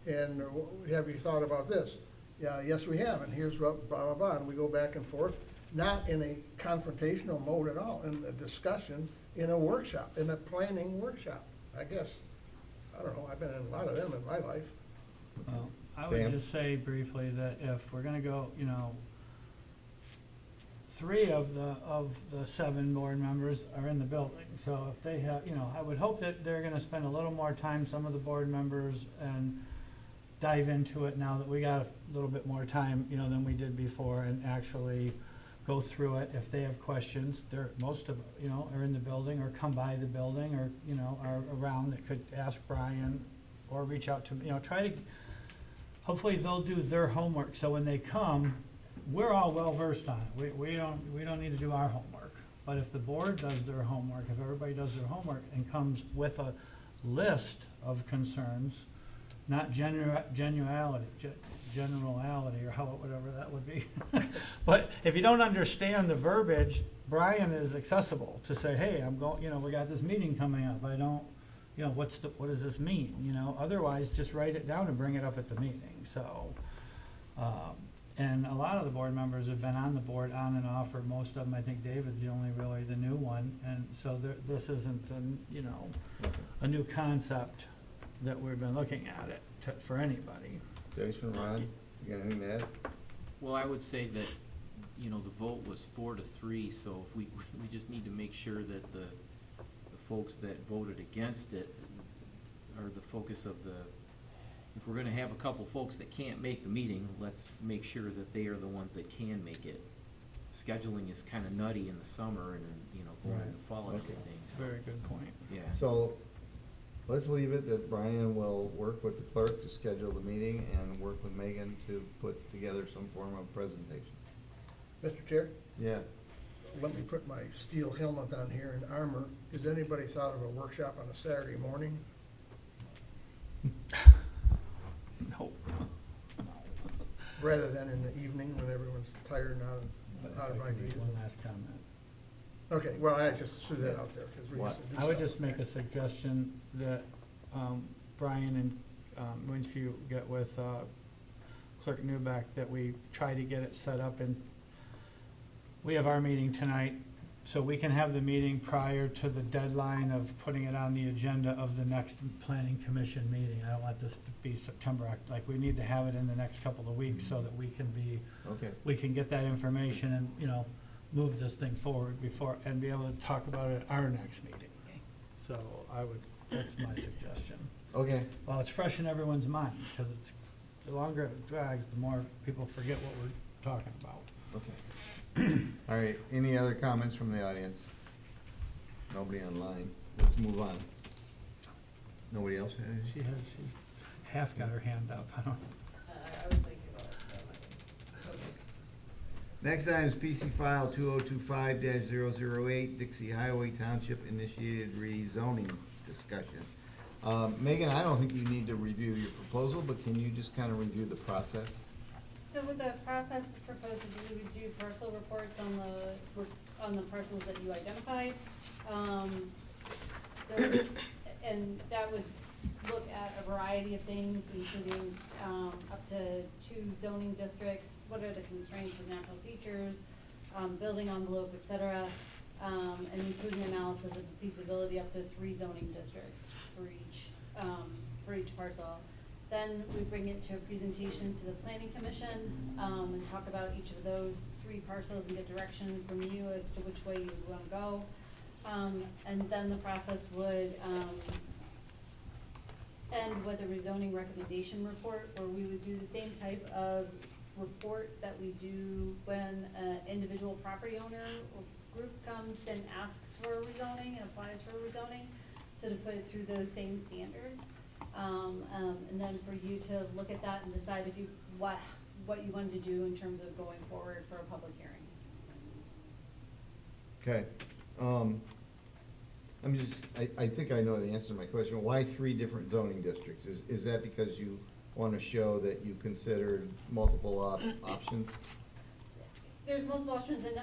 and have you thought about this? Yeah, yes, we have, and here's what, blah, blah, blah, and we go back and forth, not in a confrontational mode at all, in a discussion, in a workshop, in a planning workshop, I guess. I don't know, I've been in a lot of them in my life. Well, I Sam? would just say briefly that if we're gonna go, you know, 3 of the 7 board members are in the building, so if they have, you know, I would hope that they're gonna spend a little more time, some of the board members, and dive into it now that we got a little bit more time, you know, than we did before, and actually go through it. If they have questions, most of, you know, are in the building, or come by the building, or, you know, are around, that could ask Brian, or reach out to, you know, try to, hopefully they'll do their homework, so when they come, we're all well-versed on it. We don't need to do our homework. But if the board does their homework, if everybody does their homework and comes with a list of concerns, not generality, or whatever that would be. But if you don't understand the verbiage, Brian is accessible to say, hey, I'm going, you know, we got this meeting coming up. I don't, you know, what does this mean? You know, otherwise, just write it down and bring it up at the meeting. So, and a lot of the board members have been on the board on and off, or most of them. I think David's the only really the new one, and so this isn't, you know, a new concept that we've been looking at it for anybody. Jason, Ron, you got anything to add? Well, I would say that, you know, the vote was 4-3, so if we just need to make sure that the folks that voted against it are the focus of the, if we're gonna have a couple folks that can't make the meeting, let's make sure that they are the ones that can make it. Scheduling is kinda nutty in the summer and, you know, going in the fall and Okay. everything, so, Very good point. yeah. So, let's leave it that Brian will work with the clerk to schedule the meeting and work with Megan to put together some form of presentation. Mr. Chair, Yeah, let me put my steel helmet on here and armor. Has anybody thought of a workshop on a Saturday morning? No. Rather than in the evening when everyone's tired and out of ideas? One last comment. Okay, well, I just threw that out there because we What? used to do I would stuff just make like a suggestion that Brian and once you get with Clerk Newbeck, that we try to get it set up, and we have our meeting tonight, so we can have the meeting prior to the deadline of putting it on the agenda of the next planning commission meeting. I don't want this to be September, like, we need to have it in the next couple of weeks so that we can get that information and, you know, move this thing forward before, and be able to talk about it at our next meeting. So that's my suggestion. okay. Well, it's fresh in everyone's mind, because the longer it drags, the more people forget what we're talking about. Okay. All right, any other comments from the audience? Nobody online. Let's move on. Nobody else had anything? She's half got her hand up, I don't know. I was thinking about it. Next item is PC file 2025-008, Dixie Highway Township initiated rezoning discussion. Megan, I don't think you need to review your proposal, but can you just kind of review the process? So with the process proposed is we would do parcel reports on the parcels that you identified. And that would look at a variety of things, including up to 2 zoning districts, what are the constraints of natural features, building envelope, et cetera, and including analysis of feasibility up to 3 zoning districts for each parcel. Then we bring it to a presentation to the planning commission, and talk about each of those 3 parcels and get direction from you as to which way you wanna go. And then the process would, end with a rezoning recommendation report, where we would do the same type of report that we do when an individual property owner or group comes and asks for a rezoning and applies for a rezoning. So to put it through those same standards. And then for you to look at that and decide if you, what you wanted to do in terms of going forward for a public hearing. Okay. I think I know the answer to my question. Why 3 different zoning districts? Is that because you want to show that you considered multiple options? There's multiple options, and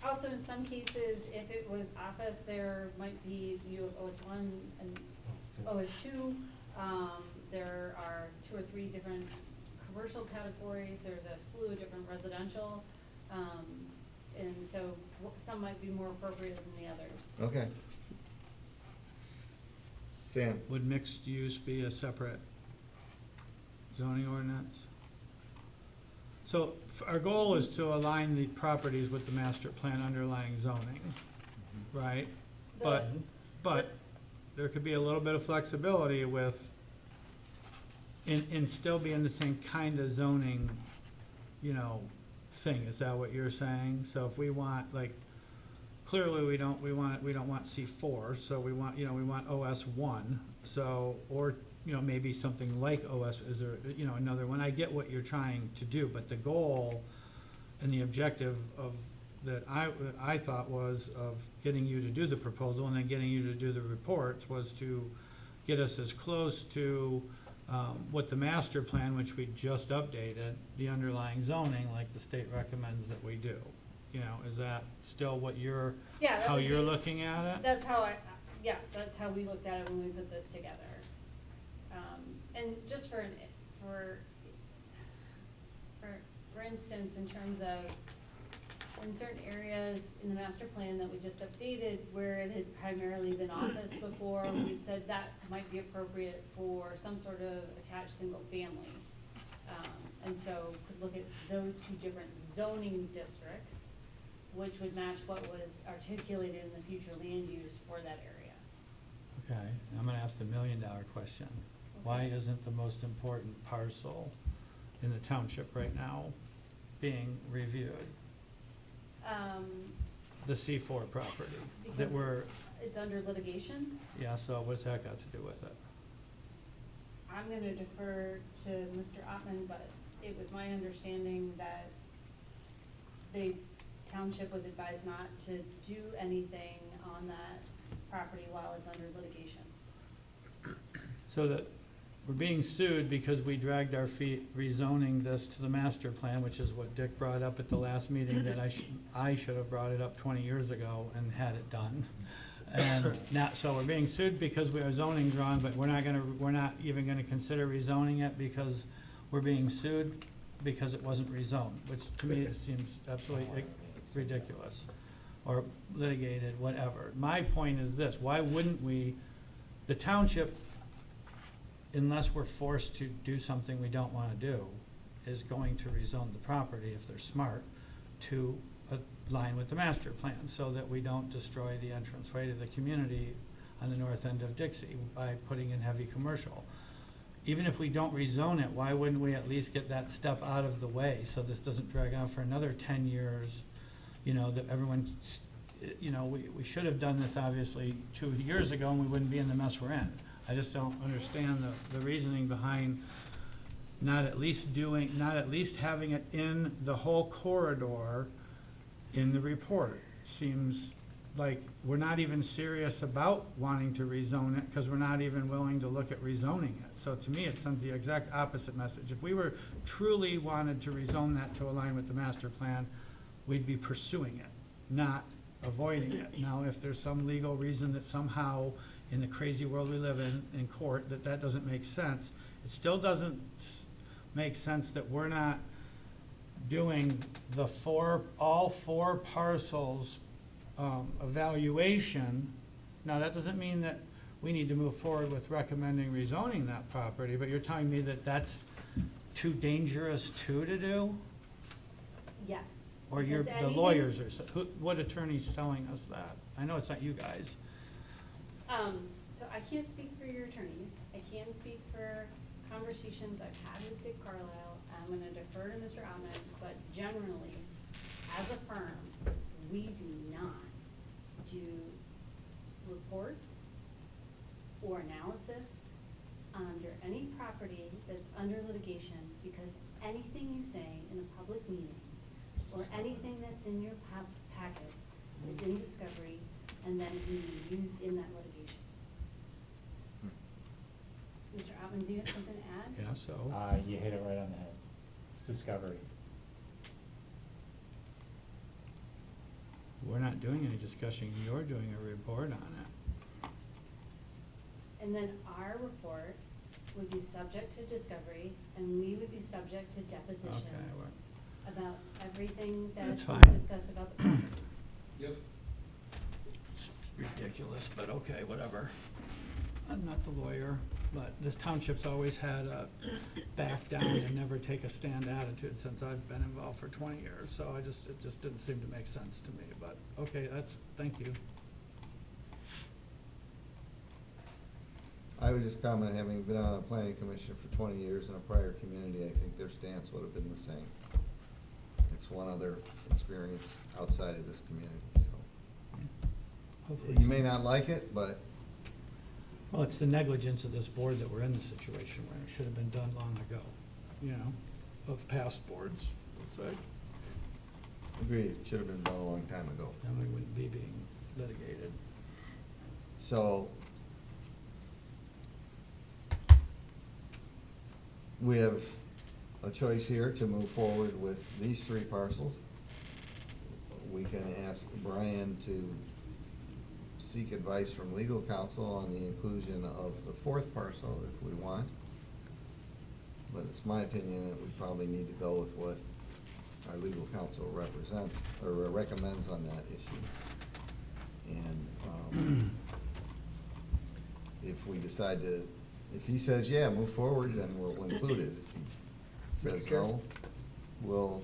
also in some cases, if it was office, there might be, you have OS1 and OS2. There are 2 or 3 different commercial categories. There's a slew of different residential. And so some might be more appropriate than the others. Okay. Sam? Would mixed use be a separate zoning ordinance. So our goal is to align the properties with the master plan underlying zoning, right? But there could be a little bit of flexibility with, in still being the same kind of zoning, you know, thing. Is that what you're saying? So if we want, like, clearly we don't want C4, so we want OS1, so, or, you know, maybe something like OS, is there, you know, another one. I get what you're trying to do, but the goal and the objective of, that I thought was of getting you to do the proposal and then getting you to do the reports was to get us as close to what the master plan, which we just updated, the underlying zoning, like the state recommends that we do. You know, is that still what you're, Yeah, that how would you're be- Looking at it? That's how yes, that's how we looked at it when we put this together. And just for instance, in terms of, in certain areas in the master plan that we just updated, where it had primarily been office before, we'd said that might be appropriate for some sort of attached single family. And so could look at those two different zoning districts, which would match what was articulated in the future land use for that area. Okay, I'm gonna ask the $1 million question. Why isn't the most important parcel in the township right now being reviewed? The C4 property that Because we're, it's under litigation. yeah, so what's that got to do with it? I'm gonna defer to Mr. Ottman, but it was my understanding that the township was advised not to do anything on that property while it's under litigation. So that we're being sued because we dragged our feet rezoning this to the master plan, which is what Dick brought up at the last meeting, that I should have brought it up 20 years ago and had it done. And now, so we're being sued because our zoning's wrong, but we're not even gonna consider rezoning it because we're being sued because it wasn't rezoned, which to me it seems absolutely ridiculous, or litigated, whatever. My point is this: why wouldn't we, the township, unless we're forced to do something we don't wanna do, is going to rezone the property, if they're smart, to align with the master plan, so that we don't destroy the entranceway to the community on the north end of Dixie by putting in heavy commercial. Even if we don't rezone it, why wouldn't we at least get that step out of the way, so this doesn't drag on for another 10 years? You know, that everyone, you know, we should have done this obviously 2 years ago, and we wouldn't be in the mess we're in. I just don't understand the reasoning behind not at least having it in the whole corridor in the report. Seems like we're not even serious about wanting to rezone it, because we're not even willing to look at rezoning it. So to me, it sends the exact opposite message. If we were truly wanted to rezone that to align with the master plan, we'd be pursuing it, not avoiding it. Now, if there's some legal reason that somehow, in the crazy world we live in court, that doesn't make sense, it still doesn't make sense that we're not doing the all four parcels evaluation. Now, that doesn't mean that we need to move forward with recommending rezoning that property, but you're telling me that that's too dangerous to do? Yes. Or because the anything- lawyers are, what attorney's telling us that? I know it's not you guys. So I can't speak for your attorneys. I can speak for conversations I've had with Dick Carlisle. I'm gonna defer to Mr. Ahmed, but generally, as a firm, we do not do reports or analysis under any property that's under litigation, because anything you say in a public meeting or anything that's in your packets is in discovery and then can be used in that litigation. Mr. Ottman, do you have something to add? Yeah, so, You hit it right on the head. It's discovery. we're not doing any discussion, you're doing a report on it. And then our report would be subject to discovery, and we would be subject to deposition Okay, well, about everything that That's was fine. discussed about the property. Yep. it's ridiculous, but okay, whatever. I'm not the lawyer. But this township's always had a back down and never take a stand attitude since I've been involved for 20 years. So it just didn't seem to make sense to me, but, okay, thank you. I would just comment, having been on a planning commission for 20 years in a prior community, I think their stance would have been the same. It's one other experience outside of this community, so. Hopefully You may not like it, but Well, it's the negligence of this board that we're in the situation where it should have been done long ago, you know, of past boards, let's say. agreed, it should have been done a long time ago. Then we wouldn't be being litigated. So, we have a choice here to move forward with these 3 parcels. We can ask Brian to seek advice from legal counsel on the inclusion of the 4th parcel if we want. But it's my opinion that we probably need to go with what our legal counsel represents, or recommends on that issue. And, if we decide to, if he says, yeah, move forward, then we'll include it. If he says no, we'll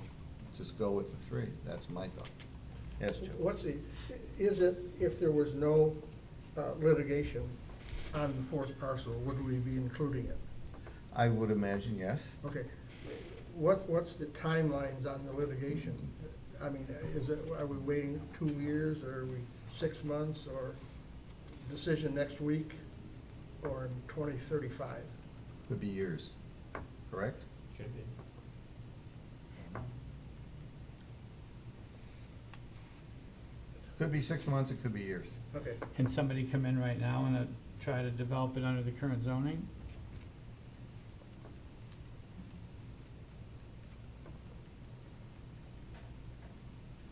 just go with the 3. That's my thought. Yes, Joe? Is it, if there was no litigation on the 4th parcel, would we be including it? I would imagine yes. Okay, what's the timelines on the litigation? I mean, are we waiting 2 years, or are we 6 months, or decision next week, or in 2035? Could be years, correct? Could be. Could be 6 months, it could be years. Okay, Can somebody come in right now and try to develop it under the current zoning?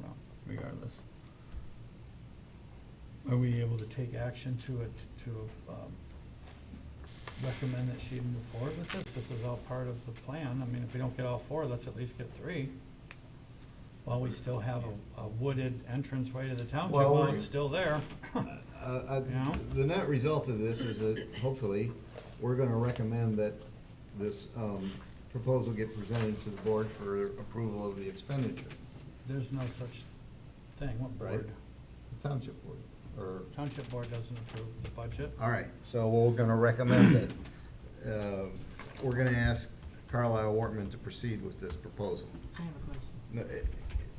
Well, regardless. Are we able to take action to recommend that she move forward with this? This is all part of the plan. I mean, if we don't get all 4, let's at least get 3. While we still have a wooded entranceway to the township, Well, while it's still there. know? The net result of this is that hopefully, we're gonna recommend that this proposal get presented to the board for approval of the expenditure, There's no such thing. What right? board? The township board, or, Township board doesn't approve the budget. all right, so we're gonna recommend that, we're gonna ask Carlisle Wortman to proceed with this proposal. I have a question. No,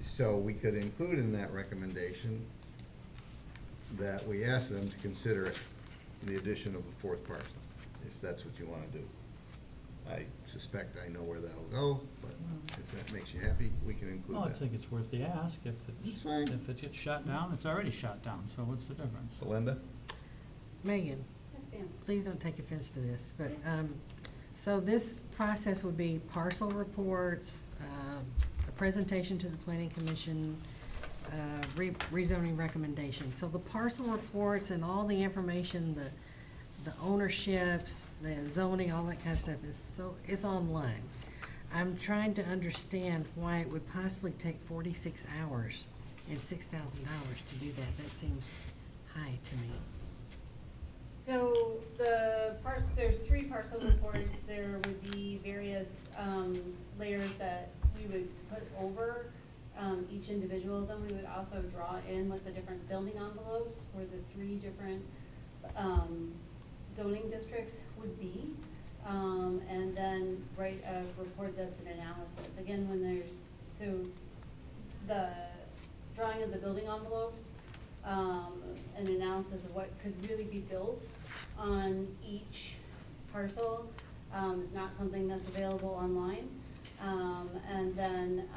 so we could include in that recommendation that we ask them to consider the addition of a 4th parcel, if that's what you wanna do. I suspect I know where that'll go, but if that makes you happy, we can include Well, I that. think it's worth the ask. If It's fine. if it gets shut down, it's already shut down, so what's the difference? Belinda? Megan, Yes, ma'am. please don't take offense to this, but, so this process would be parcel reports, a presentation to the planning commission, rezoning recommendation. So the parcel reports and all the information, the ownerships, the zoning, all that kind of stuff it's online. I'm trying to understand why it would possibly take 46 hours and $6,000 to do that. That seems high to me. So there's 3 parcel reports. There would be various layers that we would put over each individual of them. We would also draw in what the different building envelopes for the 3 different zoning districts would be. And then write a report that's an analysis. Again, the drawing of the building envelopes, an analysis of what could really be built on each parcel is not something that's available online. And then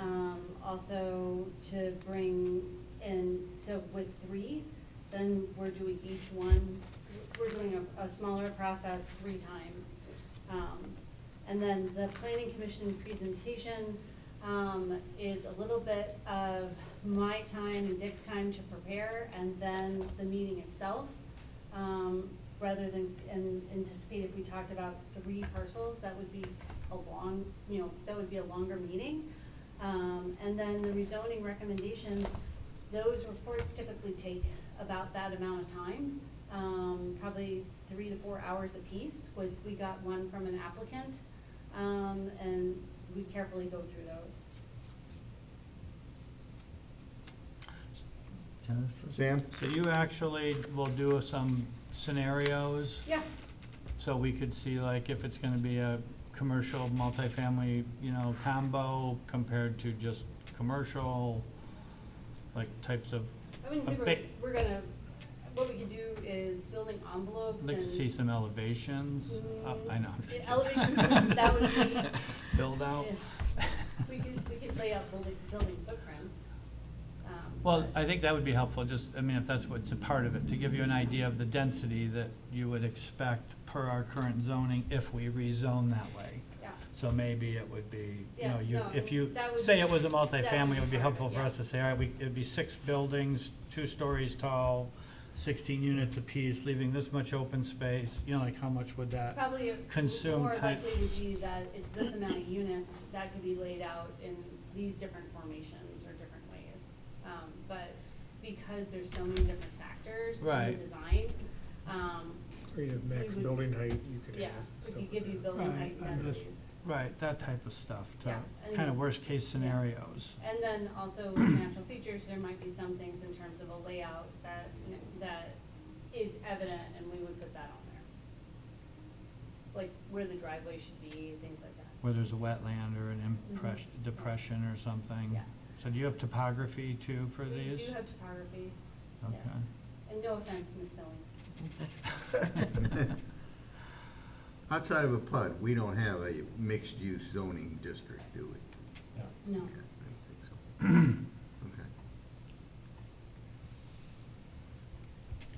also to bring in, so with 3, then we're doing each one, we're doing a smaller process 3 times. And then the planning commission presentation is a little bit of my time and Dick's time to prepare, and then the meeting itself. Rather than anticipate if we talked about 3 parcels, that would be a long, that would be a longer meeting. And then the rezoning recommendations, those reports typically take about that amount of time. probably 3 to 4 hours apiece. We got one from an applicant, and we carefully go through those. Sam? So you actually will do some scenarios, Yeah, so we could see like if it's gonna be a commercial multifamily, you know, combo compared to just commercial, like types of, I wouldn't say A big- we're gonna, what we could do is building envelopes I'd like to and- see some elevations. I know, I'm just The kidding. elevations, that would be. Build out. Yeah. We could lay out building footprints. Well, but- I think that would be helpful, just, I mean, if that's what's a part of it, to give you an idea of the density that you would expect per our current zoning if we rezone that way. Yeah, So maybe it would be, you know, Yeah, no, if you that would say be- it was a that would multifamily, be it would be part of helpful it, for yeah. us to say, all right, it'd be 6 buildings, 2 stories tall, 16 units apiece, leaving this much open space, you know, like how much would that? probably Consume more kind- likely would be that it's this amount of units that could be laid out in these different formations or different ways. But because there's so many different factors in Right. the design, Or you have max We would- building height you could yeah, have. we stuff could like give you that. building Right, height I'm just- densities. Right, that type of stuff, to Yeah, and- kind of worst case scenarios. And then also with natural features, there might be some things in terms of a layout that is evident, and we would put that on there. Like where the driveway should be, things like that. Where there's a wetland or an depression or something. Yeah. So do you have topography too for these? We do have topography, yes. Okay. And no offense, Ms. Billings. Outside of a PUD, we don't have a mixed-use zoning district, do we? No. Okay, I don't think so. Okay.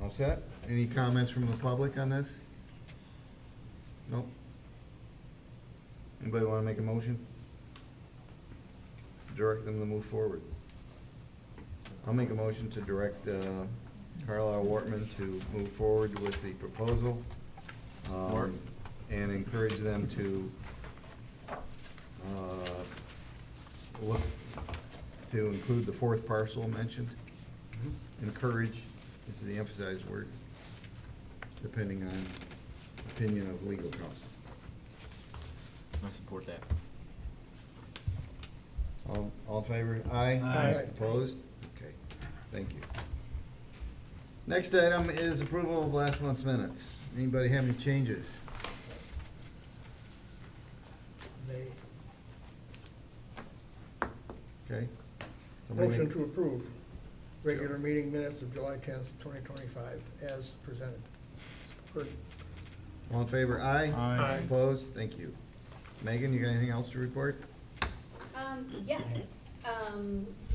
All set? Any comments from the public on this? Nope. Anybody want to make a motion? Direct them to move forward. I'll make a motion to direct Carlisle Wortman to move forward with the proposal. Support. And encourage them to look to include the 4th parcel mentioned. Encourage, this is the emphasized word, depending on opinion of legal counsel. I support that. All in favor? Aye? Aye. Opposed? Okay, thank you. Next item is approval of last month's minutes. Anybody have any changes? Okay. Somebody Motion make- to approve regular meeting minutes of July 10th, 2025, as presented. Support. All in favor? Aye? Aye. Opposed? Thank you. Megan, you got anything else to report? Yes,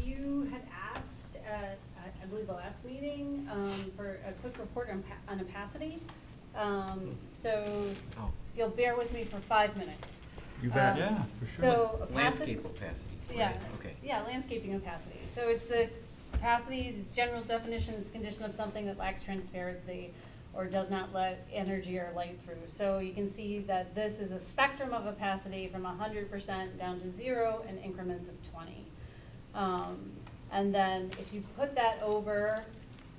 you had asked at, I believe, the last meeting, for a quick report on opacity. So Oh. you'll bear with me for 5 minutes. You bet. Yeah, for sure. So opacity. Landscape opacity. Yeah, right, Okay. yeah, landscaping opacity. So it's the opacity, its general definition is condition of something that lacks transparency or does not let energy or light through. So you can see that this is a spectrum of opacity from 100% down to 0 in increments of 20. And then if you put that over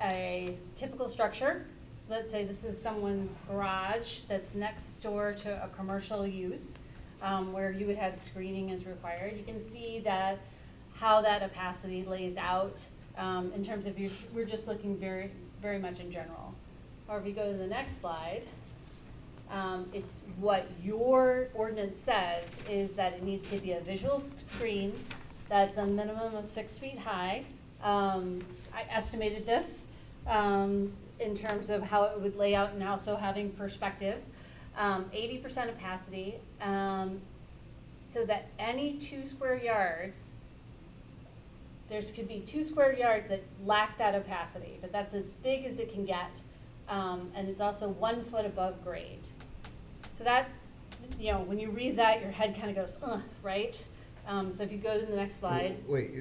a typical structure, let's say this is someone's garage that's next door to a commercial use, where you would have screening as required, you can see that how that opacity lays out, in terms of we're just looking very, very much in general. Or if you go to the next slide, it's what your ordinance says is that it needs to be a visual screen that's a minimum of 6 feet high. I estimated this, in terms of how it would lay out and also having perspective. 80% opacity, so that any 2 square yards, could be 2 square yards that lack that opacity, but that's as big as it can get. And it's also 1 foot above grade. So that, when you read that, your head kind of goes, ugh, right? So if you go to the next slide. Wait,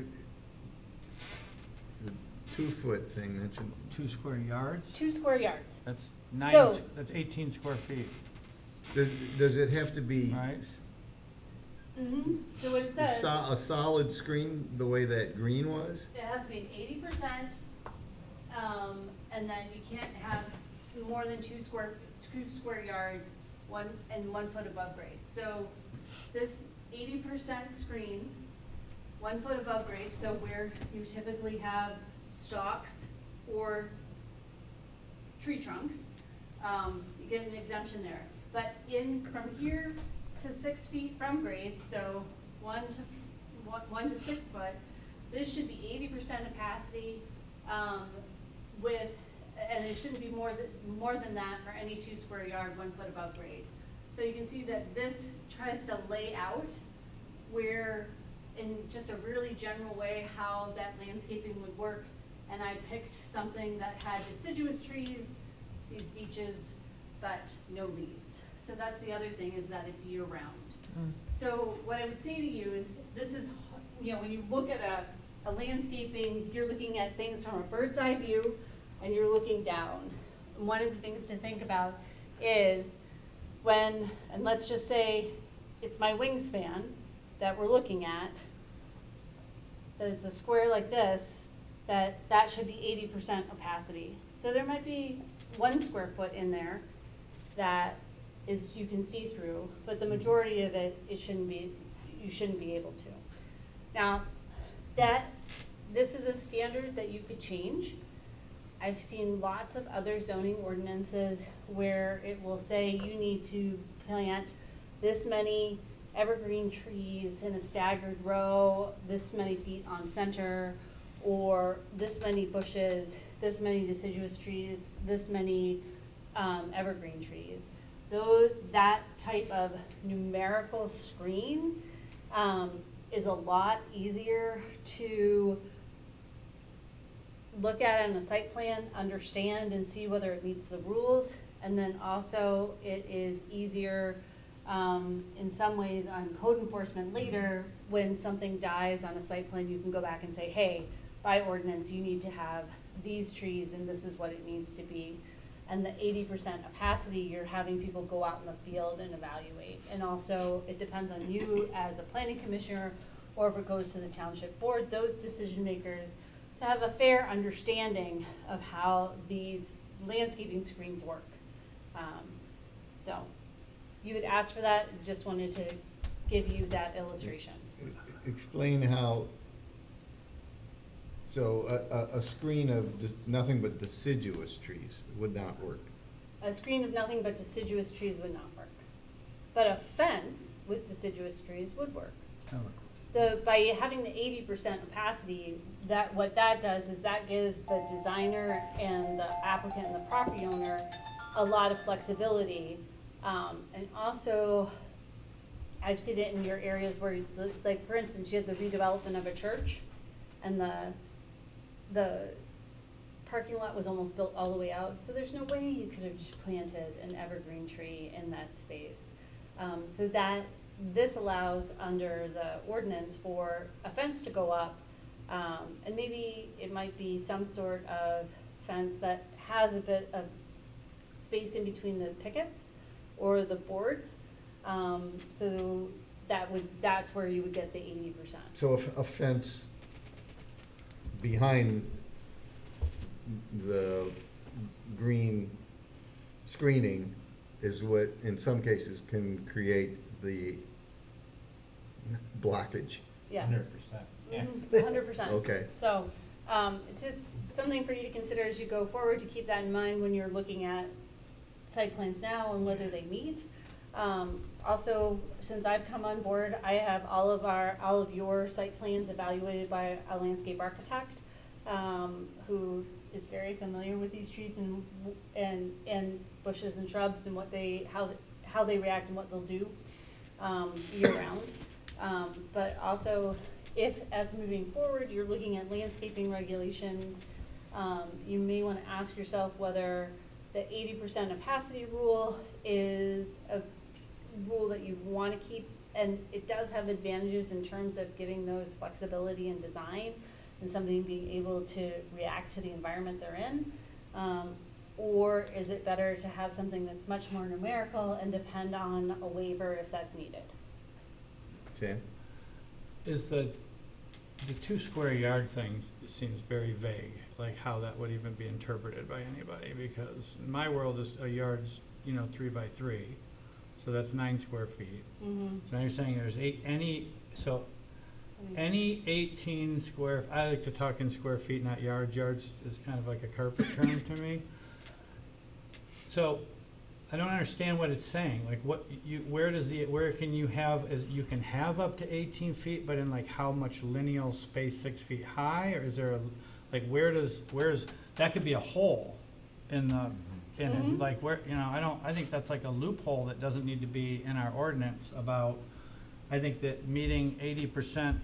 the 2-foot thing mentioned, 2 square yards? 2 square yards. That's So- that's 18 square feet, does it have to be right? Mm-hmm. So what it says, a solid screen the way that green was? it has to be 80%, and then you can't have more than 2 square yards, 1 foot above grade. So this 80% screen, 1 foot above grade, so where you typically have stalks or tree trunks, you get an exemption there. But from here to 6 feet from grade, so 1 to 6 foot, this should be 80% opacity, and it shouldn't be more than that for any 2 square yard, 1 foot above grade. So you can see that this tries to lay out where, in just a really general way, how that landscaping would work. And I picked something that had deciduous trees, these beeches, but no leaves. So that's the other thing, is that it's year round. So what I would say to you is, this is, when you look at a landscaping, you're looking at things from a bird's eye view, and you're looking down. And one of the things to think about is and let's just say it's my wingspan that we're looking at, that it's a square like this, that should be 80% opacity. So there might be 1 square foot in there that you can see through, but the majority of it, you shouldn't be able to. Now, this is a standard that you could change. I've seen lots of other zoning ordinances where it will say you need to plant this many evergreen trees in a staggered row, this many feet on center, or this many bushes, this many deciduous trees, this many evergreen trees. That type of numerical screen is a lot easier to look at in a site plan, understand and see whether it meets the rules. And then also it is easier in some ways on code enforcement later. When something dies on a site plan, you can go back and say, hey, by ordinance, you need to have these trees and this is what it needs to be. And the 80% opacity, you're having people go out in the field and evaluate. And also it depends on you as a planning commissioner, or if it goes to the township board, those decision makers, to have a fair understanding of how these landscaping screens work. So you would ask for that, just wanted to give you that illustration. Explain how, so a screen of nothing but deciduous trees would not work. A screen of nothing but deciduous trees would not work. But a fence with deciduous trees would work. By having the 80% opacity, what that does is that gives the designer and the applicant and the property owner a lot of flexibility. And also, I've seen it in your areas where, like for instance, you had the redevelopment of a church, and the parking lot was almost built all the way out. So there's no way you could have just planted an evergreen tree in that space. So this allows under the ordinance for a fence to go up, and maybe it might be some sort of fence that has a bit of space in between the pickets or the boards. So that's where you would get the 80%. So if a fence behind the green screening is what, in some cases, can create the blockage. Yeah. 100%, yeah. 100%. Okay. So, it's just something for you to consider as you go forward, to keep that in mind when you're looking at site plans now and whether they meet. Also, since I've come on board, I have all of your site plans evaluated by a landscape architect, who is very familiar with these trees and bushes and shrubs and how they react and what they'll do year round. But also, if as moving forward you're looking at landscaping regulations, you may want to ask yourself whether the 80% opacity rule is a rule that you want to keep, and it does have advantages in terms of giving those flexibility in design and somebody being able to react to the environment they're in. Or is it better to have something that's much more numerical and depend on a waiver if that's needed? Sam? Is the the 2 square yard thing seems very vague, like how that would even be interpreted by anybody, because in my world, a yard's, 3 by 3, so that's 9 square feet. Mm-hmm. So now you're saying there's any 18 square, I like to talk in square feet, not yards. Yards is kind of like a carpet term to me. So I don't understand what it's saying. Like where can you have, you can have up to 18 feet, but in like how much lineal space 6 feet high? Or is there where's, that could be a hole in it, Mhm. like where, I think that's like a loophole that doesn't need to be in our ordinance about, I think that meeting 80%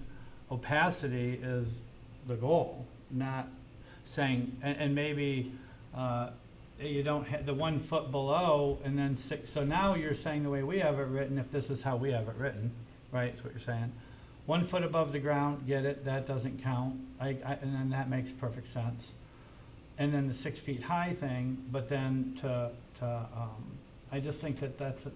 opacity is the goal, not saying, and maybe, you don't have the 1 foot below and then 6, so now you're saying the way we have it written, if this is how we have it written, right, is what you're saying. 1 foot above the ground, get it, that doesn't count, and then that makes perfect sense. And then the 6 feet high thing, but then I just think that's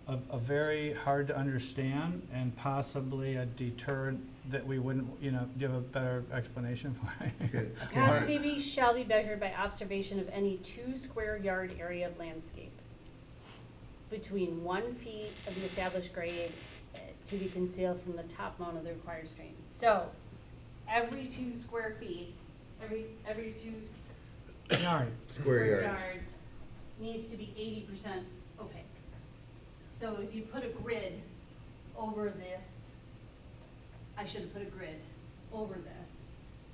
a very hard to understand and possibly a deterrent that we wouldn't, give a better explanation for it. Okay. Capacity be shall be measured by observation of any 2 square yard area of landscape between 1 feet of the established grade to be concealed from the top mount of the required screen. So, every 2 square feet, every 2 Yard. Square yards. yards needs to be 80% opaque. So if you put a grid over this, I should have put a grid over this,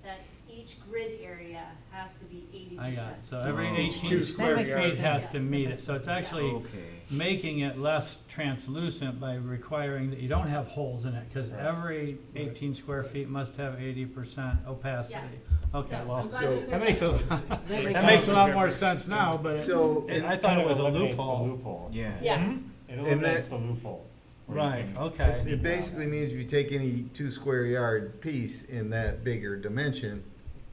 that each grid area has to be 80%. I got it. So every Oh. 18 2 square square yards. feet has to meet it. So it's actually Okay. making it less translucent by requiring that you don't have holes in it, because Right. every 18 square feet must have 80% opacity. Yes. Okay, So, well, I'm glad so- we cleared that makes that up. a makes a lot more sense now, but So- I thought it was a eliminates the loophole. loophole. Yeah. Yeah. It And eliminates that- the loophole. where you Right, can okay. speak It on basically that. means if you take any 2 square yard piece in that bigger dimension,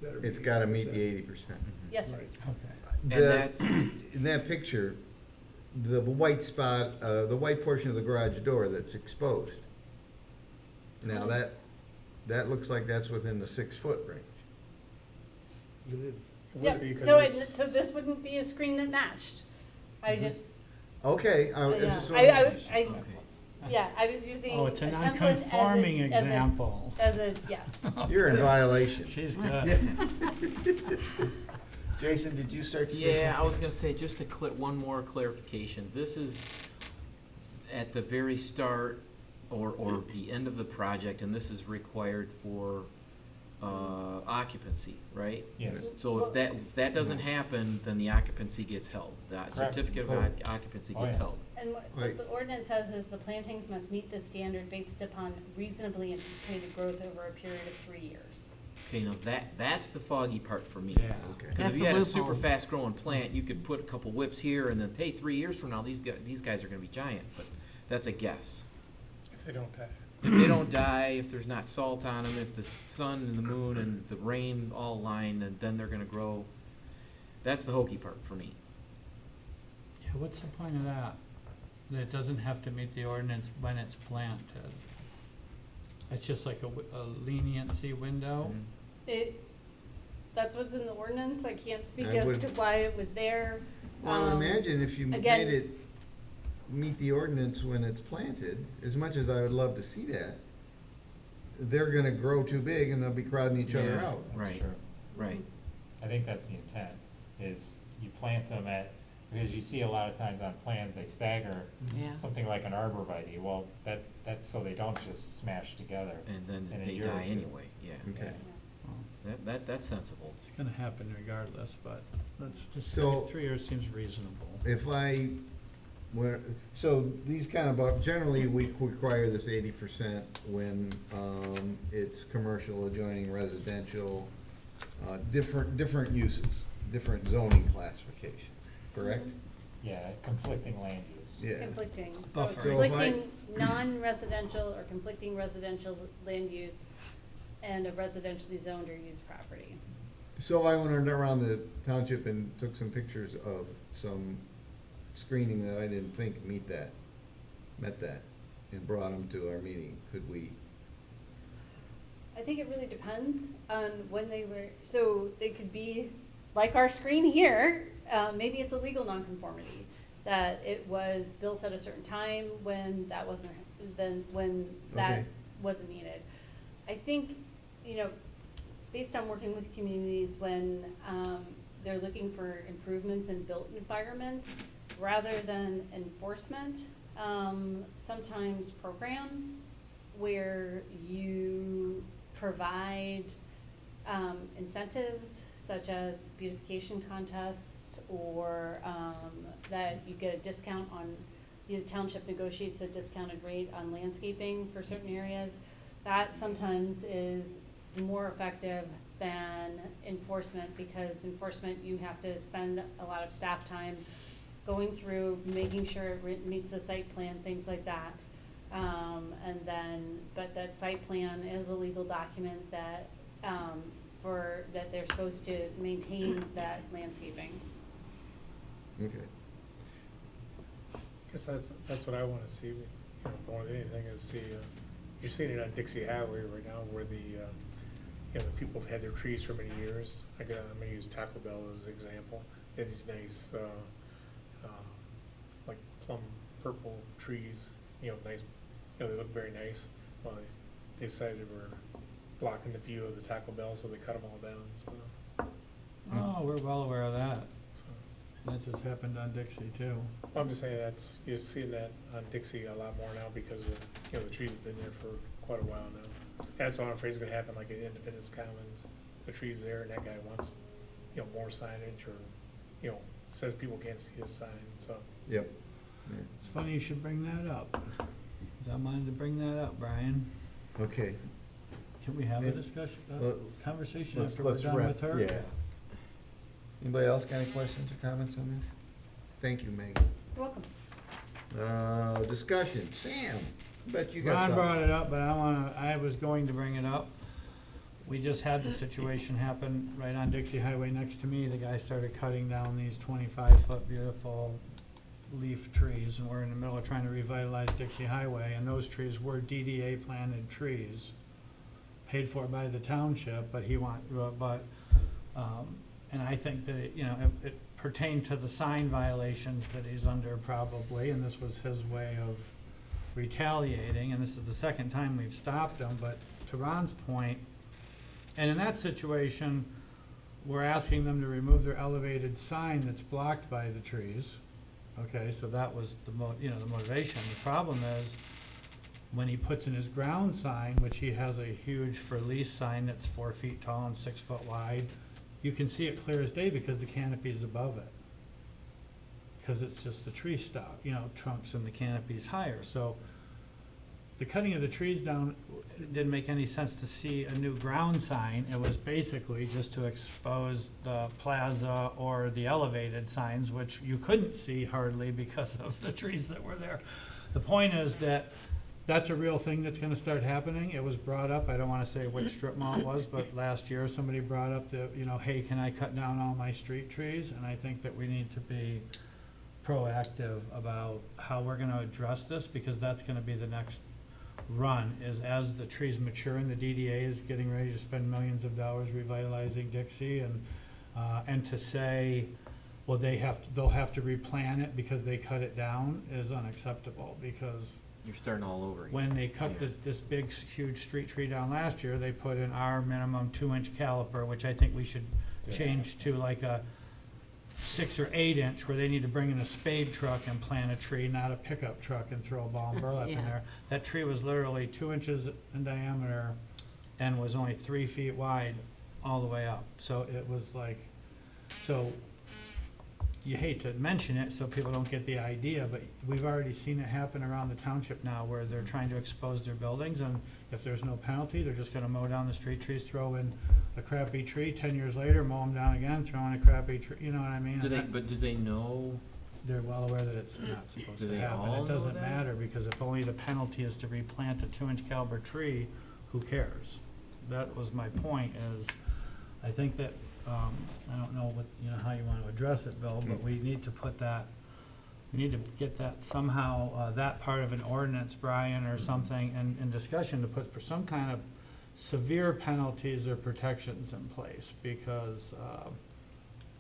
Better be it's gotta meet 80%. the 80%. Yes, sir. Okay. And The- that's, In that picture, the white spot, the white portion of the garage door that's exposed. Now, that looks like that's within the 6-foot range. It would Yep, be 'cause so it's- so this wouldn't be a screen that matched. I just, Okay, I yeah, just. okay. yeah, I was using Oh, a it's a template non-conforming as a, example. yes. You're in violation. She's good. Jason, did you start to say Yeah, I was something? gonna say, just to one more clarification, this is at the very start or the end of the project, and this is required for occupancy, right? Yes, So if that doesn't happen, then the occupancy gets held, the certificate of Oh. occupancy Oh, gets yeah. held. And what Right. the ordinance says is the plantings must meet this standard based upon reasonably anticipated growth over a period of 3 years. Okay, now that's the foggy part for me. Yeah. Okay. Because That's if you the had a loophole. super fast growing plant, you could put a couple whips here and then, hey, 3 years from now, these guys are gonna be giant, but that's a guess. If they don't die. If they don't die, if there's not salt on them, if the sun and the moon and the rain all align, and then they're gonna grow. That's the hokey part for me. Yeah, what's the point of that? That it doesn't have to meet the ordinance when it's planted? It's just like a leniency window? That's what's in the ordinance, I can't speak I as would- to why it was there. Well, I would Um, imagine if you again- made it meet the ordinance when it's planted, as much as I would love to see that, they're gonna grow too big and they'll be crowding each other Yeah. out. that's Right. true. Right. I think that's the intent, is you plant them because you see a lot of times on plans, they stagger Yeah. something like an arborvitae. Well, that's so they don't just smash together. And then In a they year or die two. anyway, yeah. Okay. That's sensible. It's gonna happen regardless, but that's just, So- 3 years seems reasonable. So these kind of, generally, we require this 80% when, it's commercial adjoining residential, different uses, different zoning classifications, correct? Yeah, conflicting land use. Yeah. Conflicting, so Buffer. So if I- conflicting non-residential or conflicting residential land use and a residentially zoned or used property. So I went around the township and took some pictures of some screening that I didn't think met that, and brought them to our meeting. Could we I think it really depends on when they were, so they could be, like our screen here, maybe it's a legal nonconformity, that it was built at a certain time when that wasn't, when that Okay. wasn't needed. I think, you know, based on working with communities when, they're looking for improvements in built environments, rather than enforcement, sometimes programs where you provide incentives such as beautification contests, or that you get a discount on, the township negotiates a discounted rate on landscaping for certain areas. That sometimes is more effective than enforcement, because enforcement, you have to spend a lot of staff time going through, making sure it meets the site plan, things like that. And then, but that site plan is a legal document that, that they're supposed to maintain that landscaping. Okay. Guess that's what I wanna see, you know, more than anything is see, you're seeing it on Dixie Highway right now where the, you know, the people have had their trees for many years. I'm gonna use Taco Bell as an example. They had these nice, like plum purple trees, you know, nice, you know, they look very nice. Well, they decided they were blocking the view of the Taco Bell, so they cut them all down, so. Oh, we're well aware of that. so. That just happened on Dixie too. I'm just saying you're seeing that on Dixie a lot more now because, you know, the trees have been there for quite a while now. That's what I'm afraid is gonna happen, like at Independence Commons, the tree's there and that guy wants, you know, more signage, or, you know, says people can't see his sign, so. Yep. It's funny you should bring that up. I wanted to bring that up, Brian. Okay. Can we have a Yeah. discussion, Let- conversation after we're Let's done wrap, with her? yeah. Anybody else got any questions or comments on this? Thank you, Megan. You're welcome. Discussion, Sam, I bet you got Ron something. brought it up, but I was going to bring it up. We just had the situation happen right on Dixie Highway next to me. The guy started cutting down these 25-foot beautiful leaf trees, and we're in the middle of trying to revitalize Dixie Highway, and those trees were DDA planted trees, paid for by the township, but and I think that it pertained to the sign violations that he's under probably, and this was his way of retaliating, and this is the second time we've stopped him, but to Ron's point, and in that situation, we're asking them to remove their elevated sign that's blocked by the trees. Okay, so that was the motivation. The problem is, when he puts in his ground sign, which he has a huge for lease sign that's 4 feet tall and 6 foot wide, you can see it clear as day because the canopy is above it. Because it's just the tree stock, trunks, and the canopy is higher. So the cutting of the trees down didn't make any sense to see a new ground sign. It was basically just to expose the plaza or the elevated signs, which you couldn't see hardly because of the trees that were there. The point is that that's a real thing that's gonna start happening. It was brought up, I don't wanna say which strip mall it was, but last year somebody brought up hey, can I cut down all my street trees? And I think that we need to be proactive about how we're gonna address this, because that's gonna be the next run, is as the trees mature and the DDA is getting ready to spend millions of dollars revitalizing Dixie, and to say, well, they'll have to replant it because they cut it down is unacceptable, because You're starting all over again. when they cut Yeah. this big, huge street tree down last year, they put in our minimum 2-inch caliper, which I think we should change to like a 6 or 8 inch, where they need to bring in a spade truck and plant a tree, not a pickup truck and throw a ball and burlap in Yeah. there. That tree was literally 2 inches in diameter and was only 3 feet wide all the way up. So it was like, so you hate to mention it so people don't get the idea, but we've already seen it happen around the township now, where they're trying to expose their buildings, and if there's no penalty, they're just gonna mow down the street trees, throw in a crappy tree, 10 years later, mow them down again, throw in a crappy tree, you know what I mean? And that- Do they know? They're well aware that it's not supposed Do to they happen. all It doesn't know that? matter, because if only the penalty is to replant a 2-inch caliber tree, who cares? That was my point, is I think that, I don't know how you want to address it, Bill, but we need to put that, we need to get that somehow, that part of an ordinance, Brian, or something, in discussion, to put some kind of severe penalties or protections in place, because,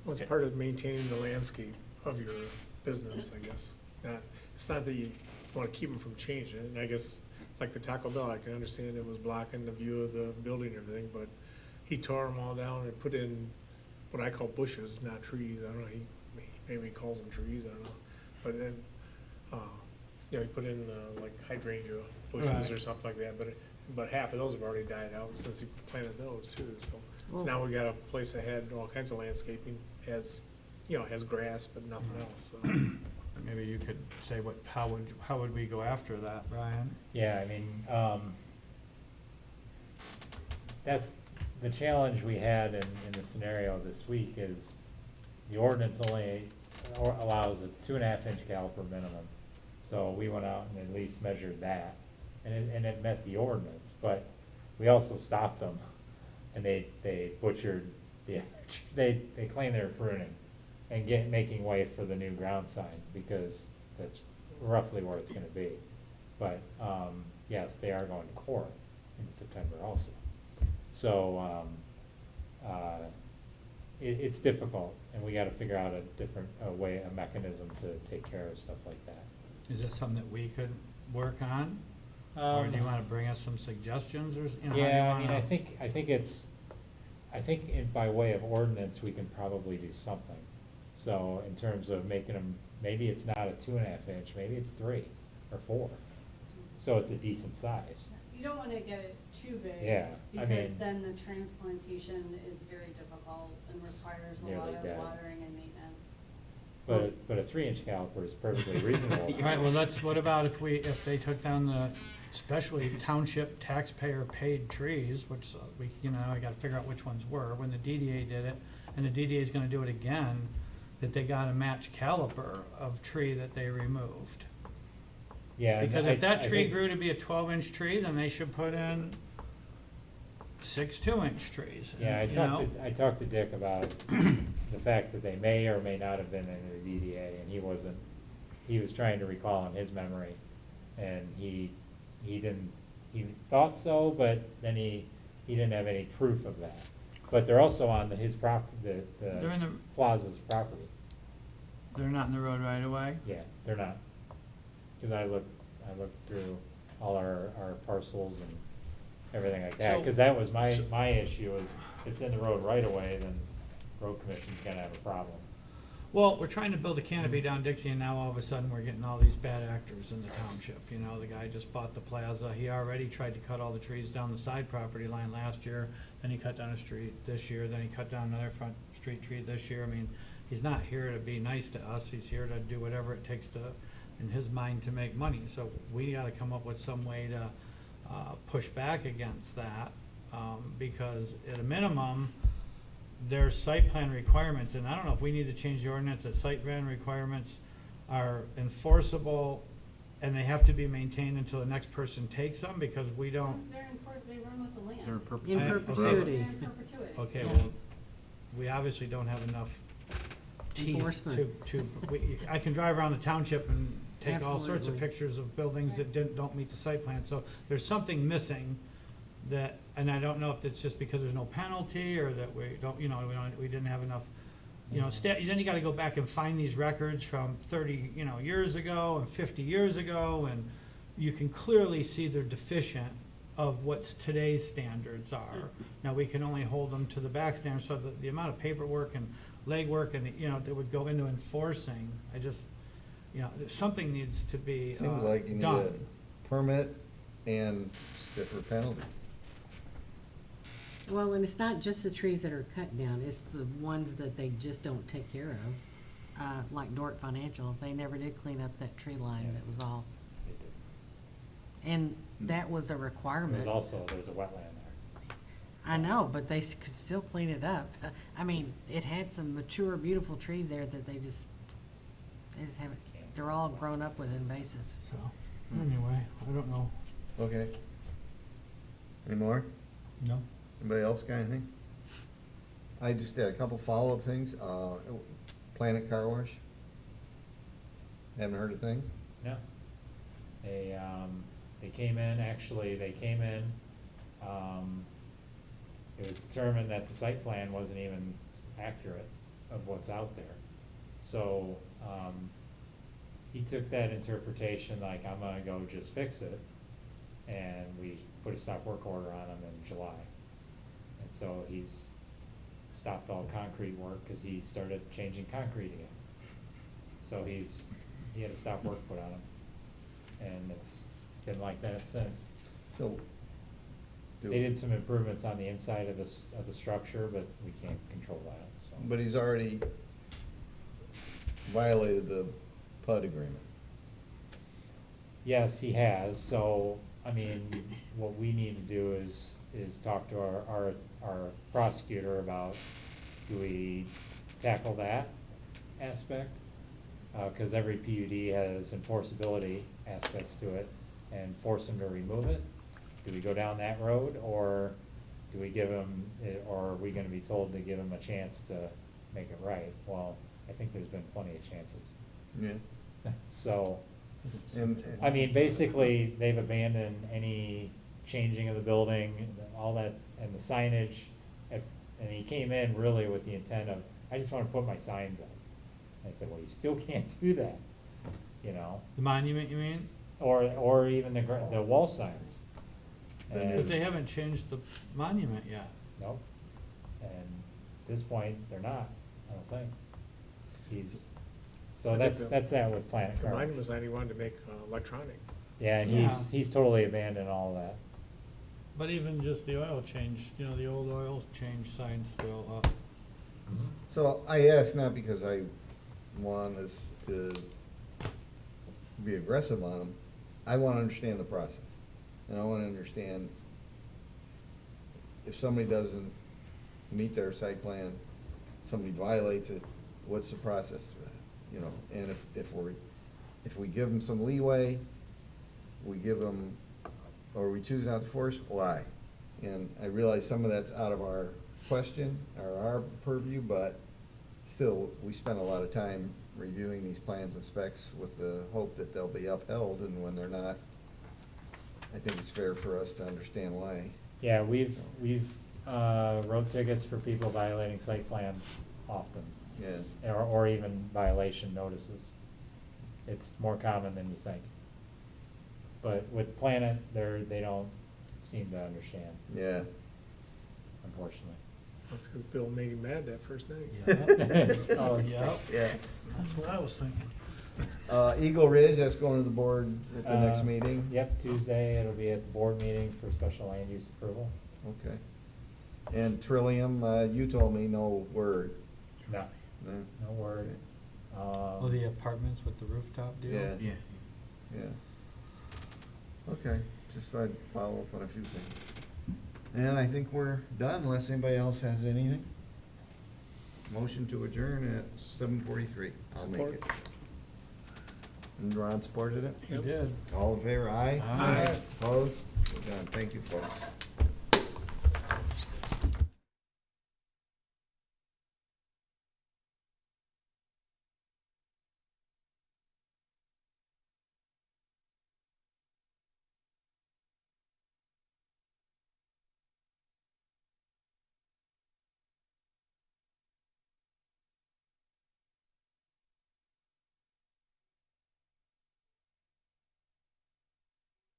Well, it's part of maintaining the landscape of your business, I guess. It's not that you want to keep them from changing, and I guess, like the Taco Bell, I can understand it was blocking the view of the building and everything, but he tore them all down and put in what I call bushes, not trees. I don't know, he maybe calls them trees, I don't know. But then, you know, he put in like hydrangea bushes Right. or something like that, but half of those have already died out since he planted those too, so. Well- So now we got a place that had all kinds of landscaping, has, you know, has grass, but nothing else, so. maybe you could say how would we go after that, Brian? Yeah, I mean, that's, the challenge we had in the scenario this week is the ordinance only allows a 2.5-inch caliper minimum. So we went out and at least measured that, and it met the ordinance, but we also stopped them, and they butchered they claim they're pruning and making way for the new ground sign, because that's roughly where it's gonna be. But, yes, they are going to court in September also. So, it's difficult, and we gotta figure out a different, a mechanism to take care of stuff like that. Is that something that we could work on? Or do you wanna bring us some suggestions, or, you know, how do you Yeah, I mean, wanna- I think by way of ordinance, we can probably do something. So in terms of making them, maybe it's not a 2.5-inch, maybe it's 3 or 4. So it's a decent size. You don't wanna get it too big. Yeah, I Because mean- then the transplantation is very difficult and requires a lot Nearly of dead. watering and maintenance. But a 3-inch caliper is perfectly reasonable. All right, well, what about if they took down the, especially township taxpayer paid trees, which I gotta figure out which ones were, when the DDA did it, and the DDA is gonna do it again, that they got a match caliper of tree that they removed. Yeah. and Because if that I tree think- grew to be a 12-inch tree, then they should put in 6 2-inch trees. Yeah, you know? I talked to Dick about the fact that they may or may not have been in the DDA, and he was trying to recall in his memory, and he thought so, but then he didn't have any proof of that. But they're also on his property, They're in the the- Plaza's property. They're not in the road right away? Yeah, they're not. Cause I looked through all our parcels and everything like that, So- cause that was my issue is, it's in the road right away, then road commission's gonna have a problem. Well, we're trying to build a canopy down Dixie, and now all of a sudden, we're getting all these bad actors in the township. You know, the guy just bought the plaza, he already tried to cut all the trees down the side property line last year, then he cut down a street this year, then he cut down another front street tree this year. I mean, he's not here to be nice to us, he's here to do whatever it takes to, in his mind, to make money. So we gotta come up with some way to, push back against that, because at a minimum, there's site plan requirements, and I don't know if we need to change the ordinance that site plan requirements are enforceable and they have to be maintained until the next person takes them, because we don't. They run with the land. They're in In perpetuity. Okay. perpetuity. They're in perpetuity. Okay, Yeah. well, we obviously don't have enough teeth Enforcement. I can drive around the township and take all sorts of Absolutely. pictures of buildings that don't meet the site plan, so there's something missing that, and I don't know if it's just because there's no penalty, or that we don't, we didn't have enough, then you gotta go back and find these records from 30, years ago and 50 years ago, and you can clearly see they're deficient of what today's standards are. Now, we can only hold them to the back standards, so the amount of paperwork and legwork and, that would go into enforcing, something needs to be Seems like you need a done. permit and stiffer penalty. Well, and it's not just the trees that are cut down, it's the ones that they just don't take care of. Like Dork Financial, they never did clean up that tree line, Yeah. that was all. And that was a requirement. There's a wetland there. I know, but they could still clean it up. I mean, it had some mature, beautiful trees there that they just haven't, they're all grown up with invasives. So, anyway, I don't know. Okay. Any more? No? Anybody else got anything? I just had a couple follow-up things. Planet Car Wash. Haven't heard a thing? No. They came in, it was determined that the site plan wasn't even accurate of what's out there. So, he took that interpretation like, I'm gonna go just fix it, and we put a stop work order on him in July. And so he's stopped all concrete work, cause he started changing concrete again. So he had a stop work put on him, and it's been like that since. So. do- They did some improvements on the inside of the structure, but we can't control that, so. But he's already violated the PUD agreement. Yes, he has, so, I mean, what we need to do is talk to our prosecutor about, do we tackle that aspect? Cause every PUD has enforceability aspects to it, and force him to remove it. Do we go down that road, or do we give him, or are we gonna be told to give him a chance to make it right? Well, I think there's been plenty of chances. Yeah. So, And, I mean, basically, they've abandoned any changing of the building, all that, and the signage. And he came in really with the intent of, I just wanna put my signs up. I said, well, you still can't do that, you know, The monument, you mean? or even the wall signs. Then But And, they haven't changed the monument yet. nope, and at this point, they're not, I don't think. So I think that's that with Planet The Car. monument design, he wanted to make electronic. Yeah, and Yeah. he's totally abandoned all of that. But even just the oil change, you know, the old oil change sign's still up. so I ask not because I want us to be aggressive on them. I wanna understand the process. And I wanna understand if somebody doesn't meet their site plan, somebody violates it, what's the process for that? You know, and if we give them some leeway, we give them, or we choose not to force, why? And I realize some of that's out of our question, or our purview, but still, we spend a lot of time reviewing these plans and specs with the hope that they'll be upheld, and when they're not, I think it's fair for us to understand why. Yeah, we've wrote tickets for people violating site plans often, Yeah, or even violation notices. It's more common than you think. But with Planet, they don't seem to understand, yeah. unfortunately. That's because Bill made him mad that first night. It's always- Yep. Yeah. That's what I was thinking. Eagle Ridge, that's going to the board at the next Uh, meeting? Yep, Tuesday, it'll be at the board meeting for special land use approval. Okay. And Trillium, you told me no word. No, No? no word. Oh, the apartments with the rooftop deal? Yeah. Yeah. Yeah. Okay, just thought I'd follow up on a few things. And I think we're done unless anybody else has anything. Motion to adjourn at 7:43. I'll make Support. it. And Ron supported it? He did. All in favor, aye? Aye. Opposed? We're done. Thank you, folks.